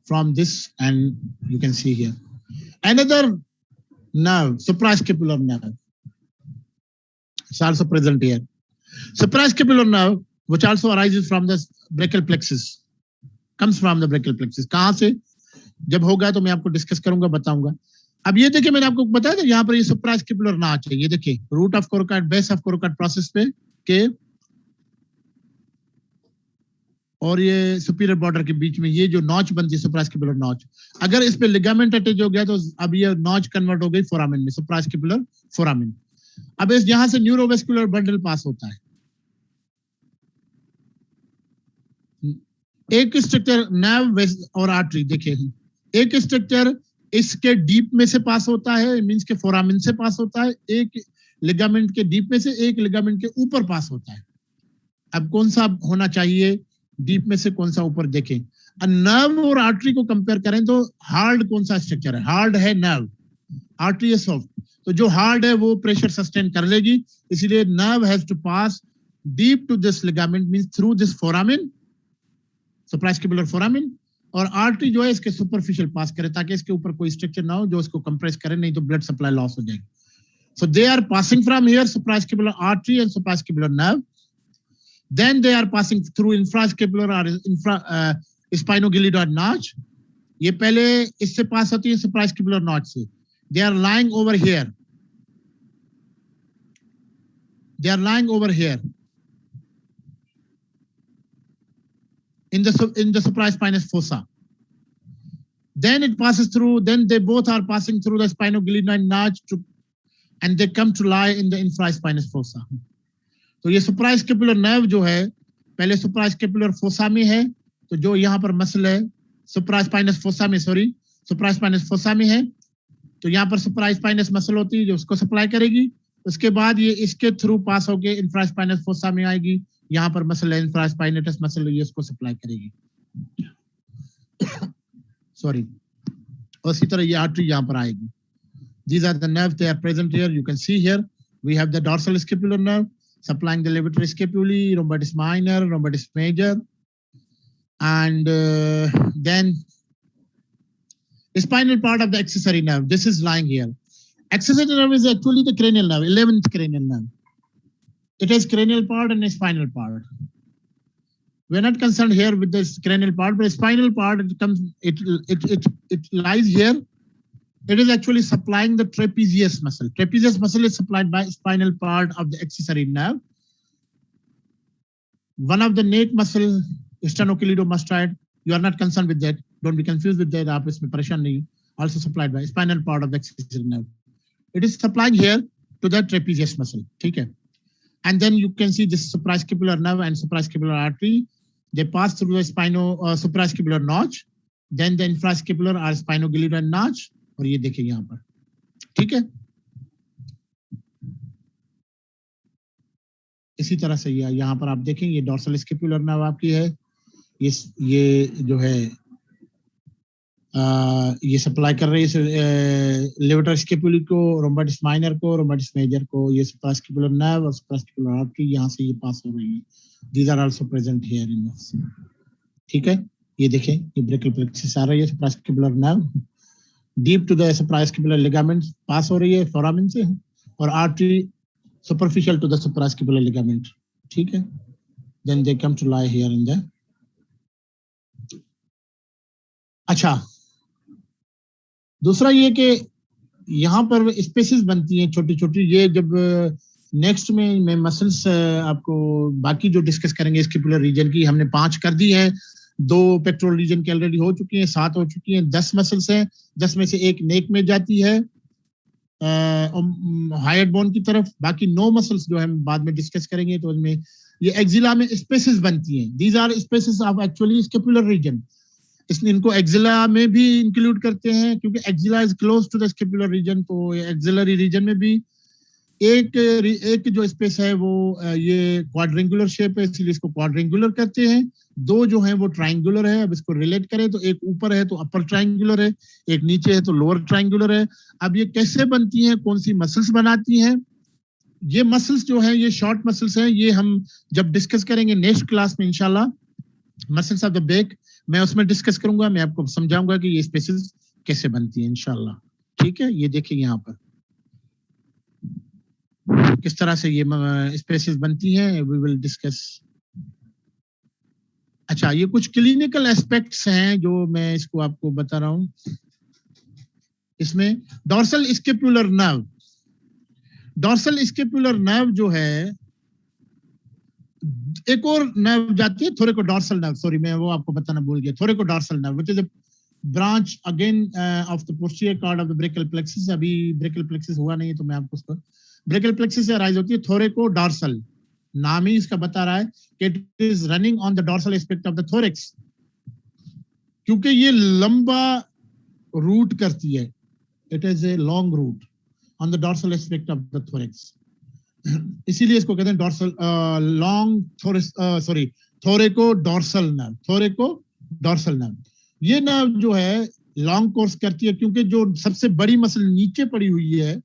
from this, and you can see here. Another nerve, suprascapular nerve. It's also present here. Suprascapular nerve, which also arises from the brachial plexus, comes from the brachial plexus. कहाँ से? जब होगा तो मैं आपको डिस्कस करूंगा, बताऊंगा। अब ये देखिए, मैंने आपको बताया था यहाँ पर ये सुप्रास्कैपुलर नॉच है, ये देखिए root of coracoid, base of coracoid process पे के और ये सुपीरियर बॉर्डर के बीच में ये जो नॉच बनती है सुप्रास्कैपुलर नॉच, अगर इस पे लिगामेंट अटैच हो गया तो अब ये नॉच कन्वर्ट हो गई फोरामिन में, सुप्रास्कैपुलर फोरामिन। अब इस यहां से न्यूरोवेस्कुलर बंडल पास होता है, एक स्ट्रक्चर नर्व और आर्टरी, देखिए एक स्ट्रक्चर इसके डीप में से पास होता है, मींस के फोरामिन से पास होता है, एक लिगामेंट के डीप में से, एक लिगामेंट के ऊपर पास होता है। अब कौन सा होना चाहिए, डीप में से कौन सा ऊपर? देखें, नर्व और आर्टरी को कंपेयर करें तो हार्ड कौन सा स्ट्रक्चर है? हार्ड है नर्व, आर्टरी है सॉफ्ट। तो जो हार्ड है वो प्रेशर सस्टेन कर लेगी, इसलिए nerve has to pass deep to this ligament, means through this foramen, suprascapular foramen, और आर्टरी जो है इसके सुपरफिशियल पास करे ताकि इसके ऊपर कोई स्ट्रक्चर ना हो जो इसको कंप्रेस करे, नहीं तो ब्लड सप्लाई लॉस हो जाएगी। So they are passing from here suprascapular artery and suprascapular nerve, then they are passing through infrascapular और स्पाइनोगिलिडॉइड नॉच। ये पहले इससे पास होती है सुप्रास्कैपुलर नॉच से। They are lying over here, they are lying over here in the supraspinous fossa. Then it passes through, then they both are passing through the spinoglenoid notch and they come to lie in the infraspinous fossa. तो ये supraescapular nerve जो है पहले supraescapular fossa में है, तो जो यहाँ पर मसल है supraspinous fossa में, supraspinous fossa में है, तो यहाँ पर supraspinous मसल होती है जो उसको सप्लाई करेगी। उसके बाद ये इसके थ्रू पास होके इंफ्रास्पाइनस फोसा में आएगी, यहाँ पर मसल है इंफ्रास्पाइनेटस मसल, ये इसको सप्लाई करेगी, सॉरी। और इसी तरह ये आर्टरी यहाँ पर आएगी। These are the nerves, they are present here. You can see here we have the dorsal scapular nerve supplying the levator scapulae, rhomboides minor, rhomboides major, and then the spinal part of the accessory nerve. This is lying here. Accessory nerve is actually the cranial nerve, 11th cranial nerve. It has cranial part and a spinal part. We're not concerned here with this cranial part, but the spinal part, it lies here It is actually supplying the trapezius muscle. Trapezius muscle is supplied by spinal part of the accessory nerve. One of the nape muscle, sternocleidomastoid, you are not concerned with that. Don't be confused with that. आप इसमें परेशान नहीं. Also supplied by spinal part of the accessory nerve. It is supplying here to the trapezius muscle. ठीक है. And then you can see this suprascapular nerve and suprascapular artery. They pass through the suprascapular notch. Then the infrascapular or spinogliatal notch. और ये देखिए यहाँ पर. ठीक है. इसी तरह से यहाँ पर आप देखेंगे ये डॉर्सल स्केपुलर नर्व आपकी है. ये जो है ये सप्लाई कर रही है लेवेटर स्केपुली को, रोम्बोइडिस माइनर को, रोम्बोइडिस मेजर को. ये सुप्रास्केपुलर नर्व और सुप्रास्केपुलर आर्टरी यहाँ से ये पास हो रही है. These are also present here in this. ठीक है. ये देखें ये ब्रेकियल प्लेक्सिस आ रही है, suprascapular nerve deep to the suprascapular ligament pass हो रही है फोरामेन से, और artery superficial to the suprascapular ligament. ठीक है. Then they come to lie here in there. अच्छा, दूसरा ये कि यहाँ पर स्पेसेस बनती हैं छोटी छोटी. ये जब नेक्स्ट में मैं मसल्स आपको बाकी जो डिस्कस करेंगे स्केपुलर रीजन की, हमने 5 कर दी है. 2 पेक्टोरल रीजन की ऑलरेडी हो चुकी हैं, 7 हो चुकी हैं, 10 मसल्स हैं. 10 में से एक नेक में जाती है हाइड बोन की तरफ. बाकी 9 मसल्स जो हम बाद में डिस्कस करेंगे तो उनमें ये एक्सिला में स्पेसेस बनती हैं. These are spaces of actually scapular region. इसलिए इनको एक्सिला में भी इंक्लूड करते हैं क्योंकि axilla is close to the scapular region. तो एक्सिलरी रीजन में भी एक जो स्पेस है वो ये क्वाड्रेंगुलर शेप है, इसलिए इसको क्वाड्रेंगुलर कहते हैं. 2 जो हैं वो ट्रायंगुलर है. अब इसको रिलेट करें तो एक ऊपर है तो अपर ट्रायंगुलर है, एक नीचे है तो लोअर ट्रायंगुलर है. अब ये कैसे बनती हैं, कौन सी मसल्स बनाती हैं? ये मसल्स जो है ये शॉर्ट मसल्स हैं. ये हम जब डिस्कस करेंगे नेक्स्ट क्लास में इंशाल्लाह, मसल्स ऑफ द बैक, मैं उसमें डिस्कस करूंगा. मैं आपको समझाऊंगा कि ये स्पेसेस कैसे बनती हैं इंशाल्लाह. ठीक है. ये देखिए यहाँ पर किस तरह से ये स्पेसेस बनती हैं, वी विल डिस्कस. अच्छा, ये कुछ क्लिनिकल एस्पेक्ट्स हैं जो मैं इसको आपको बता रहा हूं. इसमें dorsal scapular nerve, dorsal scapular nerve जो है, एक और नर्व जाती है थोरेकोडॉर्सल नर्व. सॉरी मैं वो आपको बताना भूल गया. Thoracodorsal nerve which is a branch again of the posterior cord of the brachial plexus. अभी ब्रेकियल प्लेक्सिस हुआ नहीं है तो मैं आपको उसको, ब्रेकियल प्लेक्सिस से अराइज होती है थोरेकोडॉर्सल. नाम ही इसका बता रहा है कि it is running on the dorsal aspect of the thorax, क्योंकि ये लंबा रूट करती है. It is a long route on the dorsal aspect of the thorax. इसीलिए इसको कहते हैं डॉर्सल लॉन्ग थोरेकोडॉर्सल नर्व. थोरेकोडॉर्सल नर्व ये नर्व जो है लॉन्ग कोर्स करती है क्योंकि जो सबसे बड़ी मसल नीचे पड़ी हुई है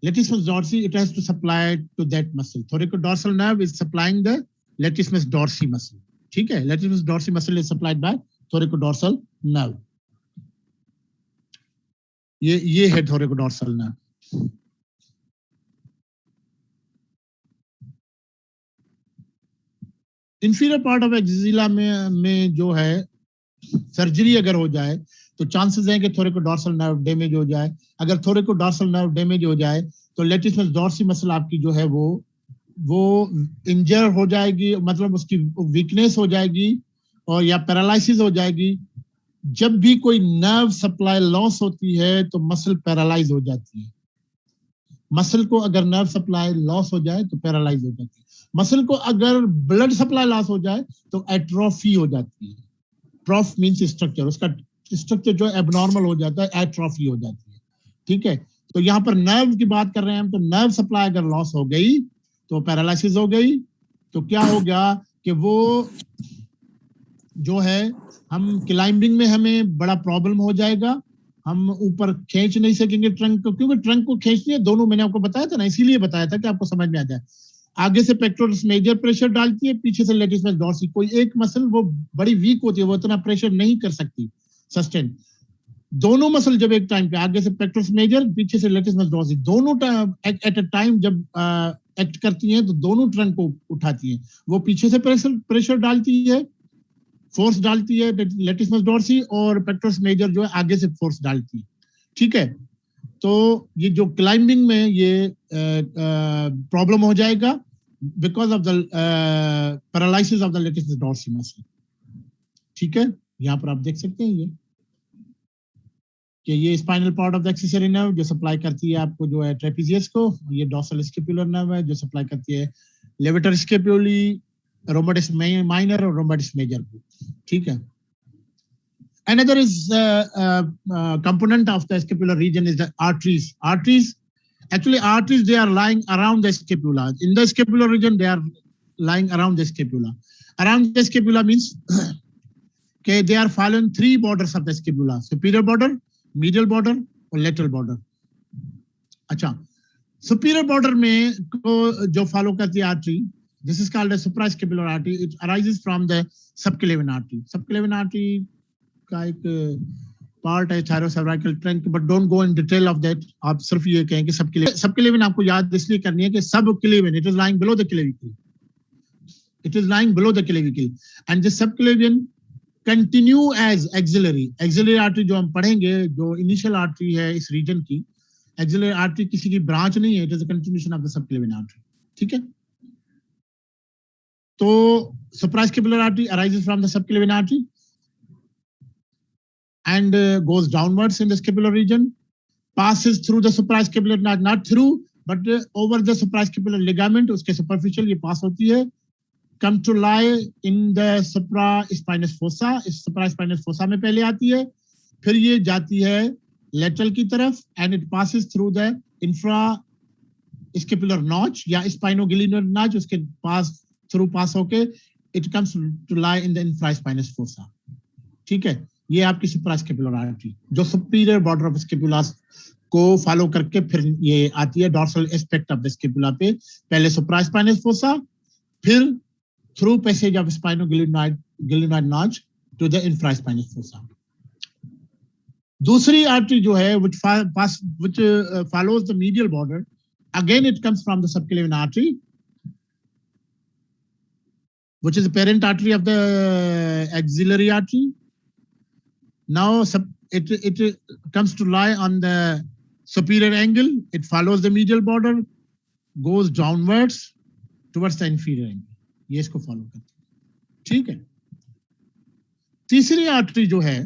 latissimus dorsi, it has to supply to that muscle. Thoracodorsal nerve is supplying the latissimus dorsi muscle. ठीक है. Latissimus dorsi muscle is supplied by thoracodorsal nerve. ये है thoracodorsal nerve. Inferior part of axilla में जो है सर्जरी अगर हो जाए तो चांसेस हैं कि थोरेकोडॉर्सल नर्व डैमेज हो जाए. अगर थोरेकोडॉर्सल नर्व डैमेज हो जाए तो लेटिसिमस डॉर्सी मसल आपकी जो है वो इंजर हो जाएगी, मतलब उसकी वीकनेस हो जाएगी और या पैरालिसिस हो जाएगी. जब भी कोई नर्व सप्लाई लॉस होती है तो मसल पैरालाइज हो जाती है. मसल को अगर नर्व सप्लाई लॉस हो जाए तो पैरालाइज हो जाती है. मसल को अगर ब्लड सप्लाई लॉस हो जाए तो एट्रोफी हो जाती है. ट्रॉफ मींस स्ट्रक्चर, उसका स्ट्रक्चर जो एबनॉर्मल हो जाता है, एट्रोफी हो जाती है. ठीक है. तो यहाँ पर नर्व की बात कर रहे हैं हम, तो नर्व सप्लाई अगर लॉस हो गई तो पैरालिसिस हो गई. तो क्या हो गया कि वो जो है हम क्लाइंबिंग में हमें बड़ा प्रॉब्लम हो जाएगा. हम ऊपर खींच नहीं सकेंगे ट्रंक को, क्योंकि ट्रंक को खींचनी है दोनों. मैंने आपको बताया था ना, इसीलिए बताया था कि आपको समझ में आ जाए. आगे से पेक्टोरस मेजर प्रेशर डालती है, पीछे से लेटिसिमस डॉर्सी. कोई एक मसल वो बड़ी वीक होती है, वो इतना प्रेशर नहीं कर सकती सस्टेन. दोनों मसल जब एक टाइम पे, आगे से पेक्टोरस मेजर, पीछे से लेटिसिमस डॉर्सी, दोनों एट अ टाइम जब एक्ट करती हैं तो दोनों ट्रंक को उठाती हैं. वो पीछे से प्रेशर डालती है, फोर्स डालती है लेटिसिमस डॉर्सी, और पेक्टोरस मेजर जो है आगे से फोर्स डालती है. ठीक है, तो ये जो क्लाइंबिंग में ये प्रॉब्लम हो जाएगा because of the paralysis of the latest dorsal muscle. ठीक है, यहाँ पर आप देख सकते हैं ये कि ये spinal part of the accessory nerve जो सप्लाई करती है आपको जो है ट्रेपेजियस को, ये डॉर्सल स्कैपुलर नर्व है जो सप्लाई करती है लेवेटर स्कैपुली, रोम्बोइडिस माइनर और रोम्बोइडिस मेजर को। ठीक है, another is component of the scapular region is the arteries. Arteries they are lying around the scapula. In the scapular region they are lying around the scapula. Around the scapula means okay, they are following three borders of the scapula: superior border, medial border और lateral border. अच्छा, superior border में को जो follow करती है artery, this is called a suprascapular artery. It arises from the subclavian artery. Subclavian artery का एक पार्ट है thyrocervical trunk, but don't go in detail of that. आप सिर्फ ये कहें कि सबक्लेवियन आपको याद इसलिए करनी है कि subclavian it is lying below the clavicle, it is lying below the clavicle and this subclavian continue as axillary artery जो हम पढ़ेंगे, जो इनिशियल आर्टरी है इस रीजन की। एक्सिलरी आर्टरी किसी की ब्रांच नहीं है, it is a continuation of the subclavian artery. ठीक है, तो suprascapular artery arises from the subclavian artery and goes downwards in the scapular region, passes through the suprascapular, not through, but over the suprascapular ligament, उसके superficial ये pass होती है, come to lie in the supraspinous fossa, इस supraspinous fossa में पहले आती है, फिर ये जाती है lateral की तरफ and it passes through the infrascapular notch या spinoglinear notch, उसके pass होके it comes to lie in the infraspinous fossa. ठीक है, ये आपकी सुप्रास्कैपुलर आर्टरी जो सुपीरियर बॉर्डर ऑफ स्कैपुला को फॉलो करके फिर ये आती है dorsal aspect of the scapula पे, पहले सुप्रास्पाइनस फोसा, फिर through passage of spinoglenoid notch to the infraspinous fossa. दूसरी आर्टरी जो है which follows the medial border, again it comes from the subclavian artery, which is the parent artery of the axillary artery. Now it comes to lie on the superior angle. It follows the medial border, goes downwards towards the inferior angle. ये इसको फॉलो करती है। ठीक है, तीसरी आर्टरी जो है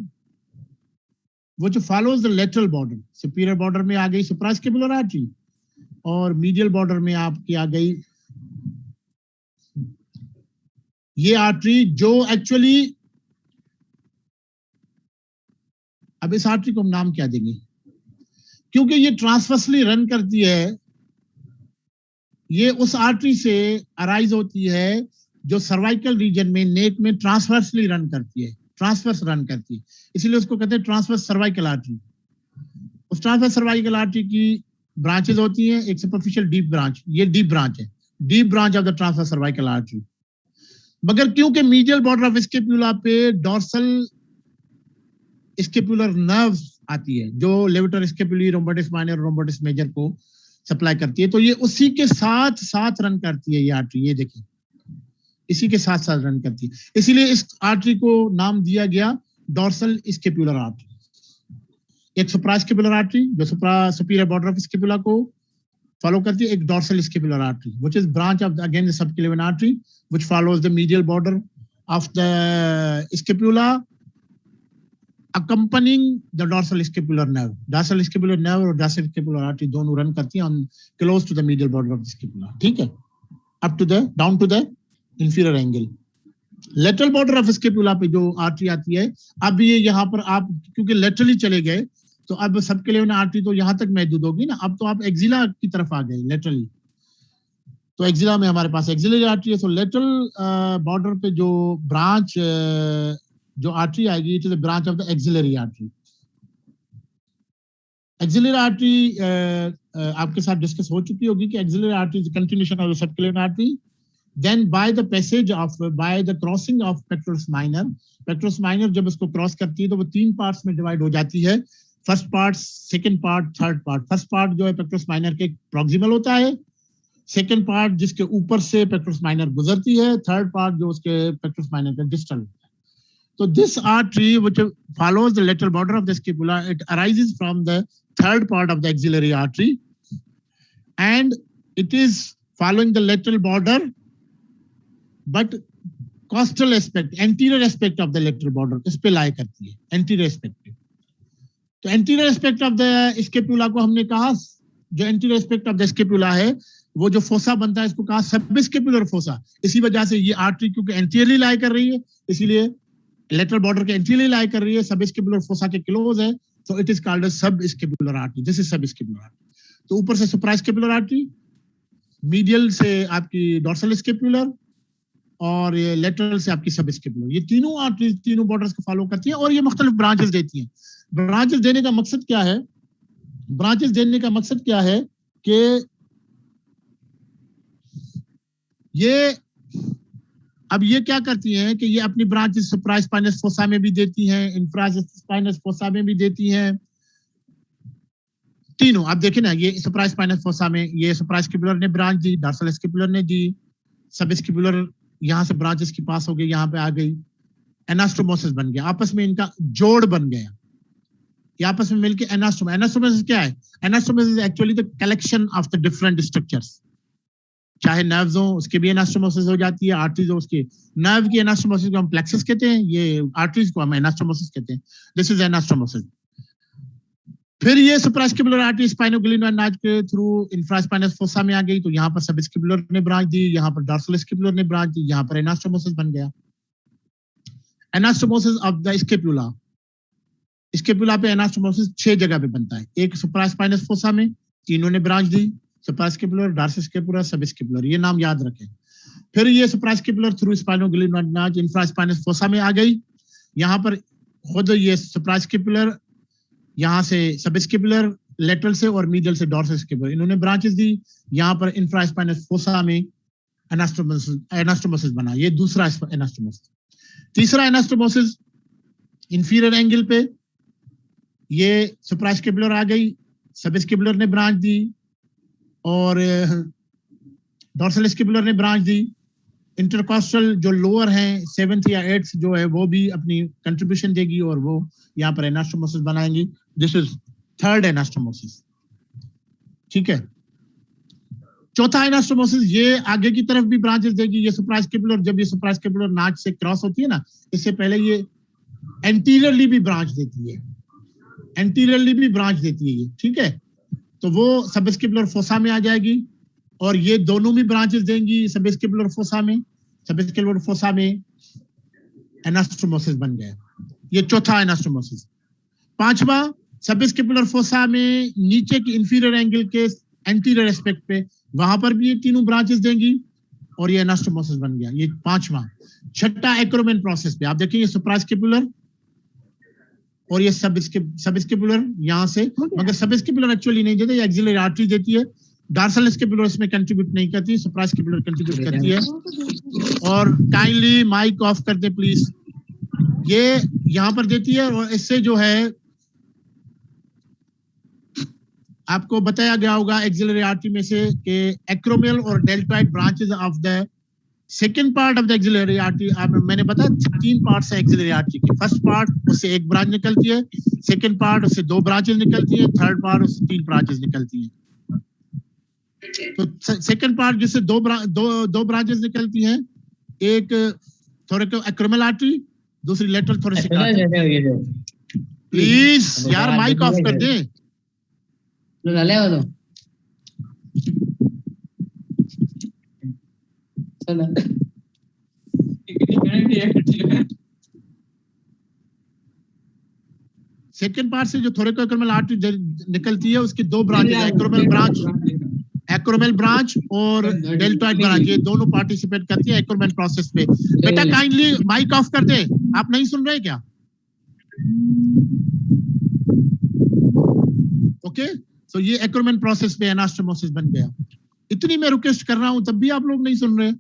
वो जो follows the lateral border, superior border में आ गई suprascapular artery और medial border में आपकी आ गई ये आर्टरी जो एक्चुअली, अब इस आर्टरी को हम नाम क्या देंगे, क्योंकि ये ट्रांसवर्सली रन करती है, ये उस आर्टरी से अराइज होती है जो सर्वाइकल रीजन में नेक में ट्रांसवर्सली रन करती है, ट्रांसवर्स रन करती है, इसलिए उसको कहते हैं ट्रांसवर्स सर्वाइकल आर्टरी। उस ट्रांसवर्स सर्वाइकल आर्टरी की ब्रांचेस होती हैं, एक सुपरफिशियल डीप ब्रांच, ये डीप ब्रांच है, deep branch of the transverse cervical artery. मगर क्योंकि मीडियल बॉर्डर ऑफ स्कैपुला पे डॉर्सल स्कैपुलर नर्व्स आती है जो लेवेटर स्कैपुली, रोम्बोइडिस माइनर, रोम्बोइडिस मेजर को सप्लाई करती है, तो ये उसी के साथ साथ रन करती है ये आर्टरी, ये देखिए इसी के साथ साथ रन करती है, इसीलिए इस आर्टरी को नाम दिया गया डॉर्सल स्कैपुलर आर्टरी। एक सुप्रास्कैपुलर आर्टरी जो सुपीरियर बॉर्डर ऑफ स्कैपुला को फॉलो करती है, एक dorsal scapular artery which is branch of again the subclavian artery which follows the medial border of the scapula accompanying the dorsal scapular nerve. Dorsal scapular nerve और dorsal scapular artery दोनों रन करती हैं on close to the medial border of the scapula. ठीक है, up to the down to the inferior angle. Lateral border of scapula पे जो आर्टरी आती है, अब ये यहाँ पर आप क्योंकि laterally चले गए तो अब सबक्लेवियन आर्टरी तो यहाँ तक महदूद होगी ना, अब तो आप एक्सिला की तरफ आ गए laterally, तो एक्सिला में हमारे पास एक्सिलरी आर्टरी है, तो lateral border पे जो ब्रांच जो आर्टरी आएगी, it is a branch of the axillary artery. Axillary artery आपके साथ डिस्कस हो चुकी होगी कि axillary artery is continuation of the subclavian artery, then by the passage of by the crossing of pectoralis minor जब इसको क्रॉस करती है तो वो तीन पार्ट्स में डिवाइड हो जाती है, first part, second part, third part. First part जो है पेक्टोरस माइनर के प्रॉक्सिमल होता है, सेकंड पार्ट जिसके ऊपर से पेक्टोरस माइनर गुजरती है, थर्ड पार्ट जो उसके पेक्टोरस माइनर के distal. So this artery, which follows the lateral border of the scapula, it arises from the third part of the axillary artery, and it is following the lateral border, but costal aspect, anterior aspect of the lateral border, इस पे lie करती है, anterior aspect पे. तो anterior aspect of the scapula को हमने कहा, जो anterior aspect of the scapula है, वो जो फोसा बनता है, इसको कहा सबस्केपुलर फोसा. इसी वजह से ये आर्टरी क्योंकि एंटीरियरली लाई कर रही है, इसीलिए लेटरल बॉर्डर के एंटीरियरली लाई कर रही है, सबस्केपुलर फोसा के क्लोज है, तो it is called subscapular artery. This is subscapular artery. तो ऊपर से सुप्रास्केपुलर आर्टरी, मीडियल से आपकी डोर्सल स्केपुलर, और ये लेटरल से आपकी सबस्केपुलर. ये तीनों आर्टरीज तीनों बॉर्डर्स को फॉलो करती हैं और ये मुख्तलिफ ब्रांचेस देती हैं. ब्रांचेस देने का मकसद क्या है? ब्रांचेस देने का मकसद क्या है कि ये अब ये क्या करती हैं कि ये अपनी ब्रांचेस सुप्रास्पाइनस फोसा में भी देती हैं, इंफ्रास्पाइनस फोसा में भी देती हैं. तीनों आप देखें ना, ये सुप्रास्पाइनस फोसा में ये सुप्रास्केपुलर ने ब्रांच दी, डॉर्सल स्केपुलर ने दी, सबस्केपुलर यहां से ब्रांचेस की पास हो गई, यहां पे आ गई, एनास्टोमोसिस बन गया, आपस में इनका जोड़ बन गया, ये आपस में मिलकर एनास्टोमोसिस. एनास्टोमोसिस क्या है? Anastomosis is actually the collection of the different structures. चाहे नर्व्स हो उसके भी एनास्टोमोसिस हो जाती है, आर्टरीज हो उसके, नर्व की एनास्टोमोसिस को हम प्लेक्सस कहते हैं, ये आर्टरीज को हम एनास्टोमोसिस कहते हैं. This is anastomosis. फिर ये सुप्रास्केपुलर आर्टरी स्पाइनोग्लिनोइड नाच के थ्रू इंफ्रास्पाइनस फोसा में आ गई, तो यहाँ पर सबस्केपुलर ने ब्रांच दी, यहाँ पर डॉर्सल स्केपुलर ने ब्रांच दी, यहाँ पर एनास्टोमोसिस बन गया. Anastomosis of the scapula, scapula पे एनास्टोमोसिस 6 जगह पे बनता है. एक सुप्रास्पाइनस फोसा में तीनों ने ब्रांच दी, सुप्रास्केपुलर, डॉर्सल स्केपुलर, सबस्केपुलर, ये नाम याद रखें. फिर ये सुप्रास्केपुलर थ्रू स्पाइनोग्लिनोइड नाच इंफ्रास्पाइनस फोसा में आ गई, यहाँ पर खुद ये सुप्रास्केपुलर, यहाँ से सबस्केपुलर, लेटरल से और मीडियल से डॉर्सल स्केपुलर, इन्होंने ब्रांचेस दी. यहाँ पर इंफ्रास्पाइनस फोसा में एनास्टोमोसिस बना, ये दूसरा एनास्टोमोसिस. तीसरा एनास्टोमोसिस इंफीरियर एंगल पे, ये सुप्रास्केपुलर आ गई, सबस्केपुलर ने ब्रांच दी और डॉर्सल स्केपुलर ने ब्रांच दी. इंटरकॉस्टल जो लोअर हैं 7th या 8th जो है वो भी अपनी कंट्रीब्यूशन देगी और वो यहाँ पर एनास्टोमोसिस बनाएंगी. This is third anastomosis. ठीक है. चौथा एनास्टोमोसिस, ये आगे की तरफ भी ब्रांचेस देगी. ये सुप्रास्केपुलर, जब ये सुप्रास्केपुलर नाच से क्रॉस होती है ना, इससे पहले ये एंटीरियरली भी ब्रांच देती है, एंटीरियरली भी ब्रांच देती है ये. ठीक है. तो वो सबस्केपुलर फोसा में आ जाएगी और ये दोनों भी ब्रांचेस देंगी सबस्केपुलर फोसा में. सबस्केपुलर फोसा में एनास्टोमोसिस बन गया. ये चौथा एनास्टोमोसिस. पांचवा, सबस्केपुलर फोसा में नीचे की इंफीरियर एंगल के एंटीरियर एस्पेक्ट पे, वहां पर भी ये तीनों ब्रांचेस देंगी और ये एनास्टोमोसिस बन गया. ये पांचवा. छठा, एक्रोमेन प्रोसेस पे आप देखेंगे सुप्रास्केपुलर और ये सबस्केपुलर यहाँ से, मगर सबस्केपुलर एक्चुअली नहीं देते, ये एक्सिलरी आर्टरी देती है. डॉर्सल स्केपुलर इसमें कंट्रीब्यूट नहीं करती, सुप्रास्केपुलर कंट्रीब्यूट करती है. और काइंडली माइक ऑफ कर दे प्लीज. ये यहाँ पर देती है और इससे जो है आपको बताया गया होगा एक्सिलरी आर्टरी में से कि एक्रोमियल और deltoid branches of the second part of the axillary artery. मैंने बताया 3 पार्ट्स है एक्सिलरी आर्टरी के. फर्स्ट पार्ट उससे 1 ब्रांच निकलती है, सेकेंड पार्ट उससे 2 ब्रांचेस निकलती है, थर्ड पार्ट उससे 3 ब्रांचेस निकलती है. तो सेकेंड पार्ट जिससे 2 ब्रांचेस निकलती हैं, एक थोरेको एक्रोमियल आर्टरी, दूसरी लेटरल थोरेसिक आर्टरी. प्लीज यार माइक ऑफ कर दे. सेकेंड पार्ट से जो थोरेको एक्रोमियल आर्टरी निकलती है उसकी 2 ब्रांचेस, एक्रोमियल ब्रांच और डेल्टॉइड ब्रांच, ये दोनों पार्टिसिपेट करती है एक्रोमेन प्रोसेस पे. बेटा काइंडली माइक ऑफ कर दे, आप नहीं सुन रहे क्या? ओके. तो ये एक्रोमेन प्रोसेस पे एनास्टोमोसिस बन गया. इतनी मैं रिक्वेस्ट कर रहा हूं तब भी आप लोग नहीं सुन रहे.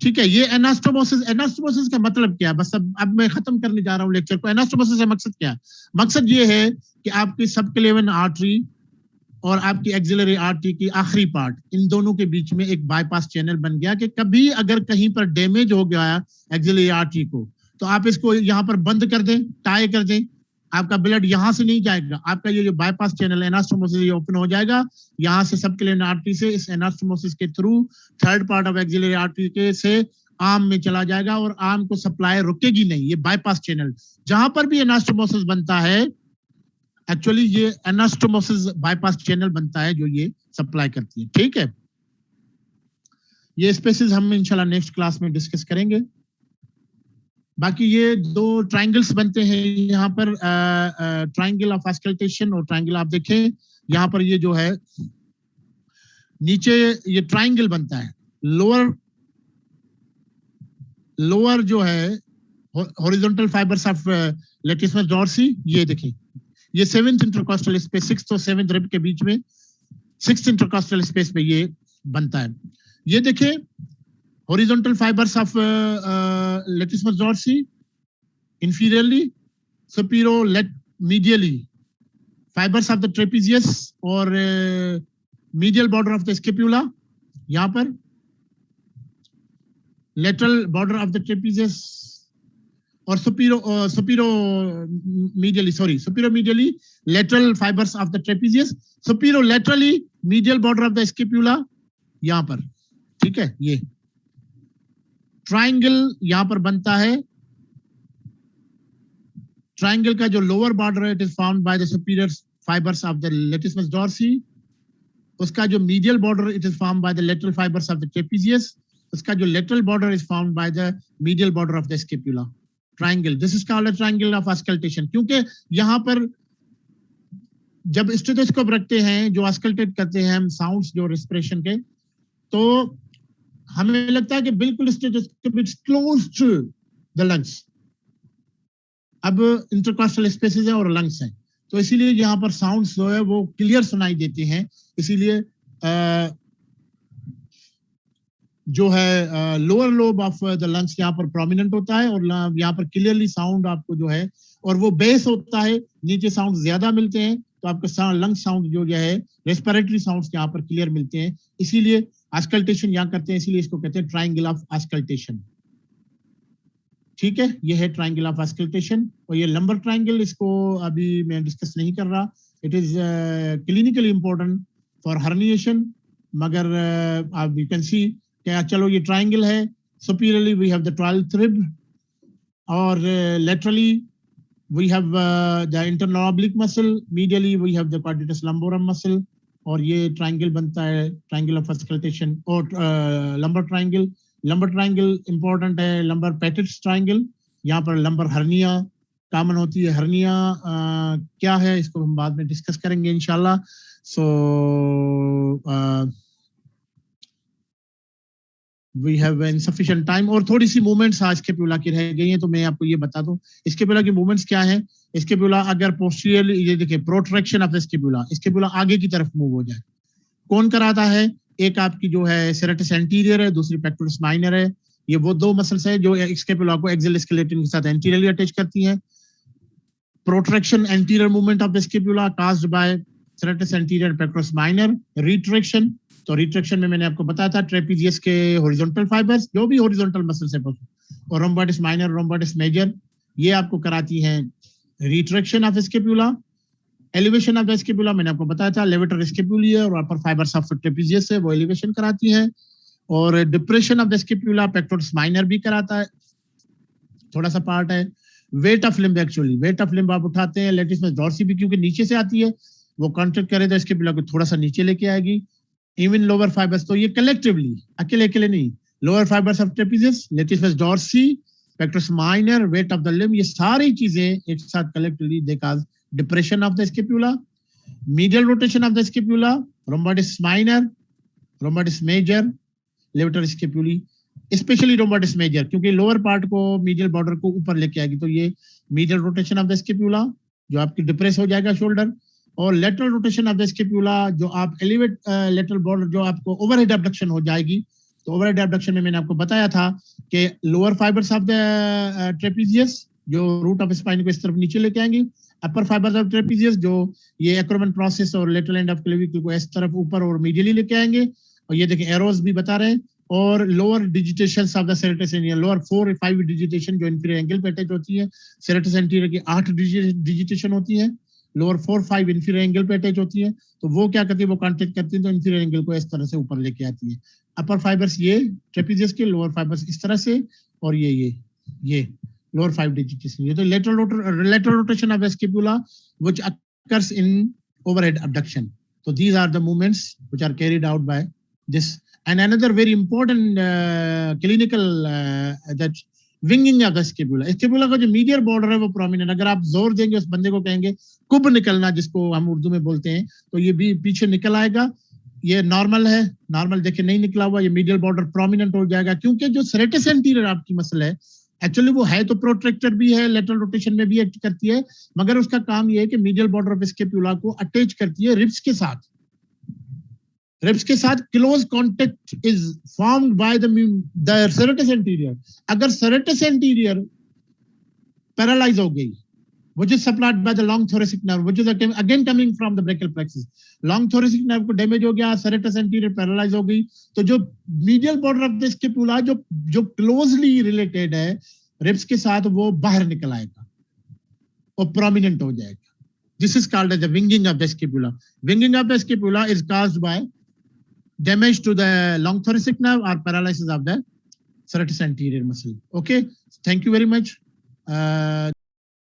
ठीक है. ये एनास्टोमोसिस का मतलब क्या है? बस अब मैं खत्म करने जा रहा हूं लेक्चर को. एनास्टोमोसिस का मकसद क्या है? मकसद ये है कि आपकी सबक्लेवियन आर्टरी और आपकी एक्सिलरी आर्टरी की आखिरी पार्ट, इन दोनों के बीच में एक बाईपास चैनल बन गया कि कभी अगर कहीं पर डैमेज हो गया एक्सिलरी आर्टरी को, तो आप इसको यहाँ पर बंद कर दें, टाई कर दें, आपका ब्लड यहाँ से नहीं जाएगा, आपका ये जो बाईपास चैनल एनास्टोमोसिस ये ओपन हो जाएगा, यहाँ से सबक्लेवियन आर्टरी से इस एनास्टोमोसिस के through third part of axillary artery के से आर्म में चला जाएगा और आर्म को सप्लाई रुकेगी नहीं। ये बाईपास चैनल, जहां पर भी एनास्टोमोसिस बनता है, एक्चुअली ये एनास्टोमोसिस बाईपास चैनल बनता है जो ये सप्लाई करती है। ठीक है, ये स्पेसिस हम इंशाल्लाह नेक्स्ट क्लास में डिस्कस करेंगे। बाकी ये दो ट्रायंगल्स बनते हैं यहाँ पर, ट्रायंगल ऑफ ऑस्कल्टेशन और ट्रायंगल, आप देखें यहाँ पर ये जो है नीचे ये ट्रायंगल बनता है, लोअर जो है horizontal fibers of latissimus dorsi, ये देखिए ये 7th इंटरकॉस्टल स्पेस, 6th और 7th रिब के बीच में 6th इंटरकॉस्टल स्पेस पे ये बनता है। ये देखिए horizontal fibers of latissimus dorsi inferiorly, superior-medially fibers of the trapezius और medial border of the scapula, यहाँ पर lateral border of the trapezius और superior-medially lateral fibers of the trapezius, superior-laterally medial border of the scapula यहाँ पर। ठीक है, ये ट्रायंगल यहाँ पर बनता है। ट्रायंगल का जो लोअर बॉर्डर है, it is found by the superior fibers of the latissimus dorsi. उसका जो medial border, it is found by the lateral fibers of the trapezius. उसका जो lateral border is found by the medial border of the scapula. Triangle, this is called a triangle of auscultation, क्योंकि यहाँ पर जब स्टेथोस्कोप रखते हैं, जो ऑस्कल्टेट करते हैं हम साउंड्स जो रेस्पिरेशन के, तो हमें लगता है कि बिल्कुल stethoscope is close to the lungs. अब इंटरकॉस्टल स्पेसेस है और लंग्स हैं, तो इसीलिए यहाँ पर साउंड्स जो है वो क्लियर सुनाई देते हैं। इसीलिए जो है lower lobe of the lungs यहाँ पर प्रोमिनेंट होता है और यहाँ पर क्लियरली साउंड आपको जो है, और वो बेस होता है, नीचे साउंड ज्यादा मिलते हैं, तो आपको लंग साउंड जो है रेस्पिरेटरी साउंड्स यहाँ पर क्लियर मिलते हैं। इसीलिए ऑस्कल्टेशन यहाँ करते हैं, इसीलिए इसको कहते हैं ट्रायंगल ऑफ ऑस्कल्टेशन। ठीक है, ये है ट्रायंगल ऑफ ऑस्कल्टेशन। और ये लंबर ट्रायंगल, इसको अभी मैं डिस्कस नहीं कर रहा, it is clinically important for herniation, मगर आप यू कैन सी क्या, चलो ये ट्रायंगल है, superiorly we have the 12th rib और laterally we have the internal oblique muscle, medially we have the quadratus lumborum muscle, और ये ट्रायंगल बनता है ट्रायंगल ऑफ ऑस्कल्टेशन और lumbar triangle. Lumbar triangle important है, लंबर पैटिट्स ट्रायंगल, यहाँ पर लंबर हर्निया कॉमन होती है। हर्निया क्या है इसको हम बाद में डिस्कस करेंगे इंशाल्लाह। So we have insufficient time, और थोड़ी सी मूवमेंट्स आज स्कैपुला की रह गई हैं, तो मैं आपको ये बता दूं स्कैपुला की मूवमेंट्स क्या है। स्कैपुला अगर पोस्टीरियरली, ये देखिए प्रोट्रैक्शन ऑफ स्कैपुला, स्कैपुला आगे की तरफ मूव हो जाए, कौन कराता है? एक आपकी जो है सेरेटस एंटीरियर है, दूसरी पेक्टोरस माइनर है। ये वो दो मसल्स है जो स्कैपुला को एक्सियल स्केलेटन के साथ एंटीरियरली अटैच करती हैं। Protraction, anterior movement of the scapula caused by serratus anterior pectoralis minor. Retraction, तो रिट्रैक्शन में मैंने आपको बताया था ट्रेपेजियस के हॉरिजॉन्टल फाइबर्स, जो भी हॉरिजॉन्टल मसल्स है, और रोम्बोइडिस माइनर, रोम्बोइडिस मेजर, ये आपको कराती हैं retraction of scapula. Elevation of the scapula मैंने आपको बताया था, लेवेटर स्कैपुली है और अपर फाइबर्स ऑफ ट्रेपेजियस है, वो एलिवेशन कराती है। और depression of the scapula pectoralis minor भी कराता है, थोड़ा सा पार्ट है। Weight of limb, actually weight of limb आप उठाते हैं, लेटिसमस डॉर्सी भी क्योंकि नीचे से आती है, वो कॉन्ट्रैक्ट करे तो स्कैपुला को थोड़ा सा नीचे लेके आएगी। इवन लोअर फाइबर्स, तो ये कलेक्टिवली, अकेले अकेले नहीं, lower fibers of trapezius, latissimus dorsi, pectoralis minor, weight of the limb, ये सारी चीजें एक साथ collectively they cause depression of the scapula. Medial rotation of the scapula, rhomboides minor, rhomboides major, levator scapulae, especially rhomboides major, क्योंकि लोअर पार्ट को मीडियल बॉर्डर को ऊपर लेके आएगी, तो ये medial rotation of the scapula जो आपकी डिप्रेस हो जाएगा शोल्डर, और lateral rotation of the scapula जो आप एलिवेट लेटरल बॉर्डर जो आपको ओवरहेड एब्डक्शन हो जाएगी। तो ओवरहेड एब्डक्शन में मैंने आपको बताया था कि lower fibers of the trapezius जो रूट ऑफ स्पाइन को इस तरफ नीचे लेके आएंगी, अपर फाइबर्स ऑफ ट्रेपेजियस जो ये एक्रोमन प्रोसेस और लेटरल एंड ऑफ क्लेविकल को इस तरफ ऊपर और मीडियली लेके आएंगे, और ये देखें एरोज भी बता रहे हैं, और lower digitations of the serratus anterior, lower 4 और 5 डिजिटेशन जो इंफीरियर एंगल पे अटैच होती है, सेरेटस एंटीरियर की 8 डिजिटेशन होती है, लोअर 4 5 इंफीरियर एंगल पे अटैच होती है, तो वो क्या करती है, वो कांटेक्ट करती है तो इंफीरियर एंगल को इस तरह से ऊपर लेके आती है। अपर फाइबर्स ये ट्रेपेजियस के, लोअर फाइबर्स इस तरह से, और ये lower 5 digitation. ये तो lateral rotation of the scapula which occurs in overhead abduction. So these are the movements which are carried out by this. And another very important clinical that winging of the scapula. Scapula का जो medial border है वो prominent. अगर आप जोर देंगे उस बंदे को कहेंगे कुब निकलना, जिसको हम उर्दू में बोलते हैं, तो ये भी पीछे निकल आएगा। ये नॉर्मल है, नॉर्मल देखिए नहीं निकला हुआ, ये मीडियल बॉर्डर प्रोमिनेंट हो जाएगा, क्योंकि जो सेरेटस एंटीरियर आपकी मसल है एक्चुअली वो है तो प्रोट्रैक्टर भी है, लेटरल रोटेशन में भी एक्ट करती है, मगर उसका काम ये है कि मीडियल बॉर्डर ऑफ स्कैपुला को अटैच करती है रिब्स के साथ। रिब्स के साथ close contact is formed by the serratus anterior. अगर सेरेटस एंटीरियर पैरालाइज हो गई, which is supplied by the long thoracic nerve, which is again coming from the brachial plexus. Long thoracic nerve को डैमेज हो गया, सेरेटस एंटीरियर पैरालाइज हो गई, तो जो medial border of the scapula जो क्लोजली रिलेटेड है रिब्स के साथ, वो बाहर निकल आएगा और प्रोमिनेंट हो जाएगा। This is called as the winging of the scapula. Winging of the scapula is caused by damage to the long thoracic nerve or paralysis of the serratus anterior muscle. Okay, thank you very much.